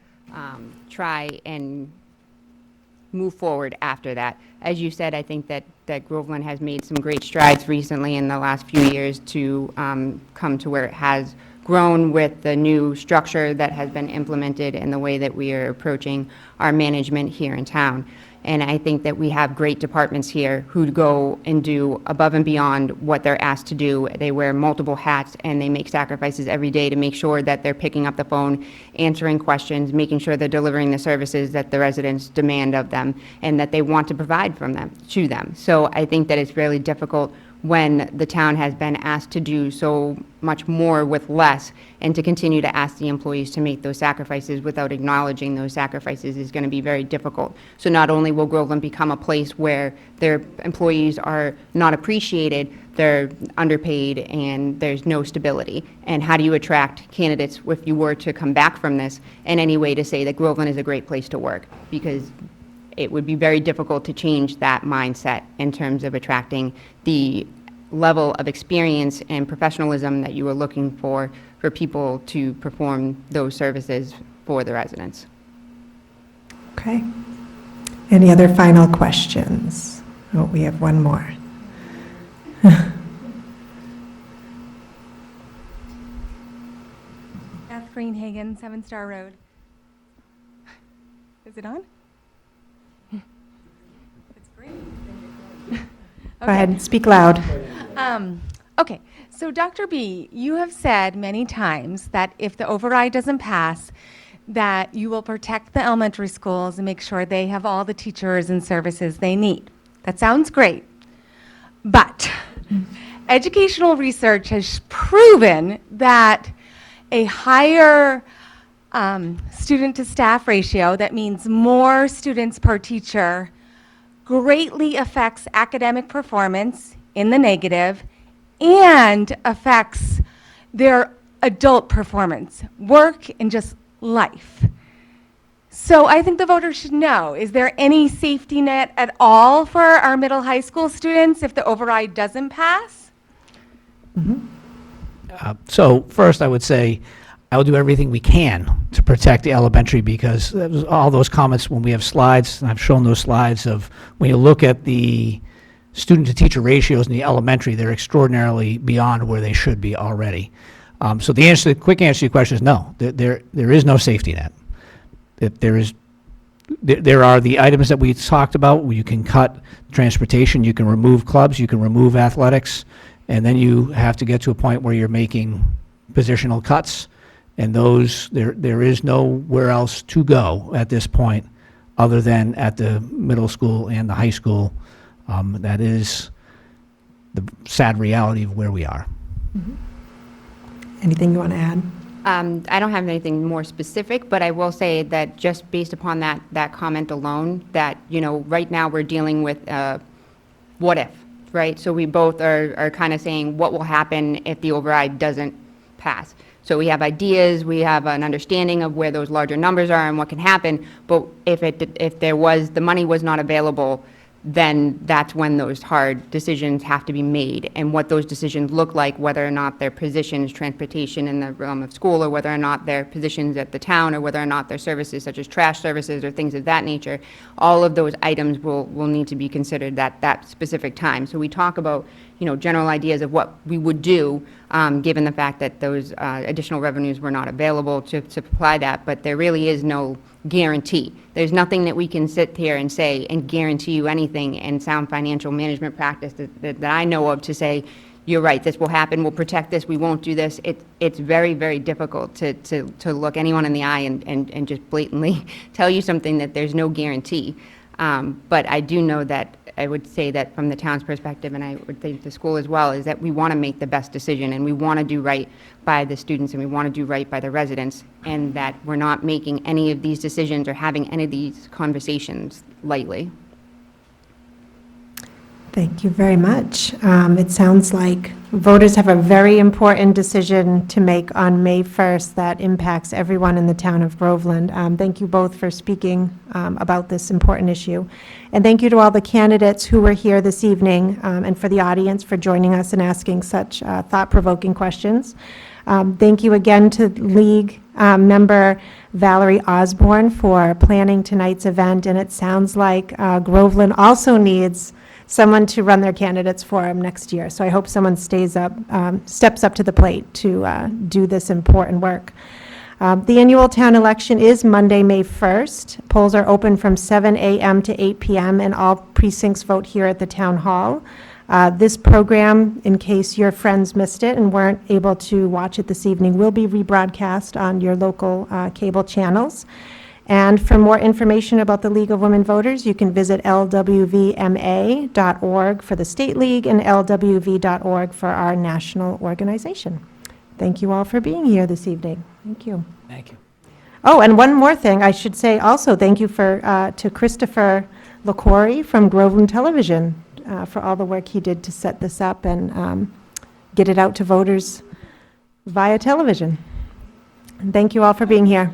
try and move forward after that. As you said, I think that Groveland has made some great strides recently in the last few years to come to where it has grown with the new structure that has been implemented and the way that we are approaching our management here in town. And I think that we have great departments here who go and do above and beyond what they're asked to do. They wear multiple hats and they make sacrifices every day to make sure that they're picking up the phone, answering questions, making sure they're delivering the services that the residents demand of them and that they want to provide to them. So I think that it's really difficult when the town has been asked to do so much more with less, and to continue to ask the employees to make those sacrifices without acknowledging those sacrifices is going to be very difficult. So not only will Groveland become a place where their employees are not appreciated, they're underpaid, and there's no stability. And how do you attract candidates if you were to come back from this in any way to say that Groveland is a great place to work? Because it would be very difficult to change that mindset in terms of attracting the level of experience and professionalism that you are looking for people to perform those services for the residents. Okay. Any other final questions? Oh, we have one more. Beth Greenhagen, 7 Star Road. Is it on? It's green. Go ahead, speak loud. Okay, so Dr. B, you have said many times that if the override doesn't pass, that you will protect the elementary schools and make sure they have all the teachers and services they need. That sounds great. But educational research has proven that a higher student-to-staff ratio, that means more students per teacher, greatly affects academic performance in the negative and affects their adult performance, work, and just life. So I think the voters should know, is there any safety net at all for our middle high school students if the override doesn't pass? So first, I would say I will do everything we can to protect the elementary, because all those comments, when we have slides, and I've shown those slides of when you look at the student-to-teacher ratios in the elementary, they're extraordinarily beyond where they should be already. So the quick answer to your question is no. There is no safety net. There are the items that we talked about where you can cut transportation, you can remove clubs, you can remove athletics, and then you have to get to a point where you're making positional cuts. And those, there is nowhere else to go at this point other than at the middle school and the high school. That is the sad reality of where we are. Anything you want to add? I don't have anything more specific, but I will say that just based upon that comment alone, that, right now we're dealing with what if, right? So we both are kind of saying what will happen if the override doesn't pass. So we have ideas, we have an understanding of where those larger numbers are and what can happen, but if the money was not available, then that's when those hard decisions have to be made, and what those decisions look like, whether or not they're positions, transportation in the realm of school, or whether or not they're positions at the town, or whether or not they're services such as trash services or things of that nature. All of those items will need to be considered at that specific time. So we talk about, general ideas of what we would do, given the fact that those additional revenues were not available to supply that, but there really is no guarantee. There's nothing that we can sit here and say and guarantee you anything in sound financial management practice that I know of to say, you're right, this will happen, we'll protect this, we won't do this. It's very, very difficult to look anyone in the eye and just blatantly tell you something that there's no guarantee. But I do know that I would say that from the town's perspective, and I would think the school as well, is that we want to make the best decision, and we want to do right by the students, and we want to do right by the residents, and that we're not making any of these decisions or having any of these conversations lightly. Thank you very much. It sounds like voters have a very important decision to make on May 1st that impacts everyone in the town of Groveland. Thank you both for speaking about this important issue. And thank you to all the candidates who were here this evening, and for the audience for joining us and asking such thought-provoking questions. Thank you again to League member Valerie Osborne for planning tonight's event. And it sounds like Groveland also needs someone to run their candidates for them next year. So I hope someone steps up to the plate to do this important work. The annual town election is Monday, May 1st. Polls are open from 7 a.m. to 8 p.m. and all precincts vote here at the town hall. This program, in case your friends missed it and weren't able to watch it this evening, will be rebroadcast on your local cable channels. And for more information about the League of Women Voters, you can visit lwvma.org for the State League and lwv.org for our national organization. Thank you all for being here this evening. Thank you. Thank you. Oh, and one more thing, I should say also, thank you to Christopher LaCorey from Groveland Television for all the work he did to set this up and get it out to voters via television. And thank you all for being here.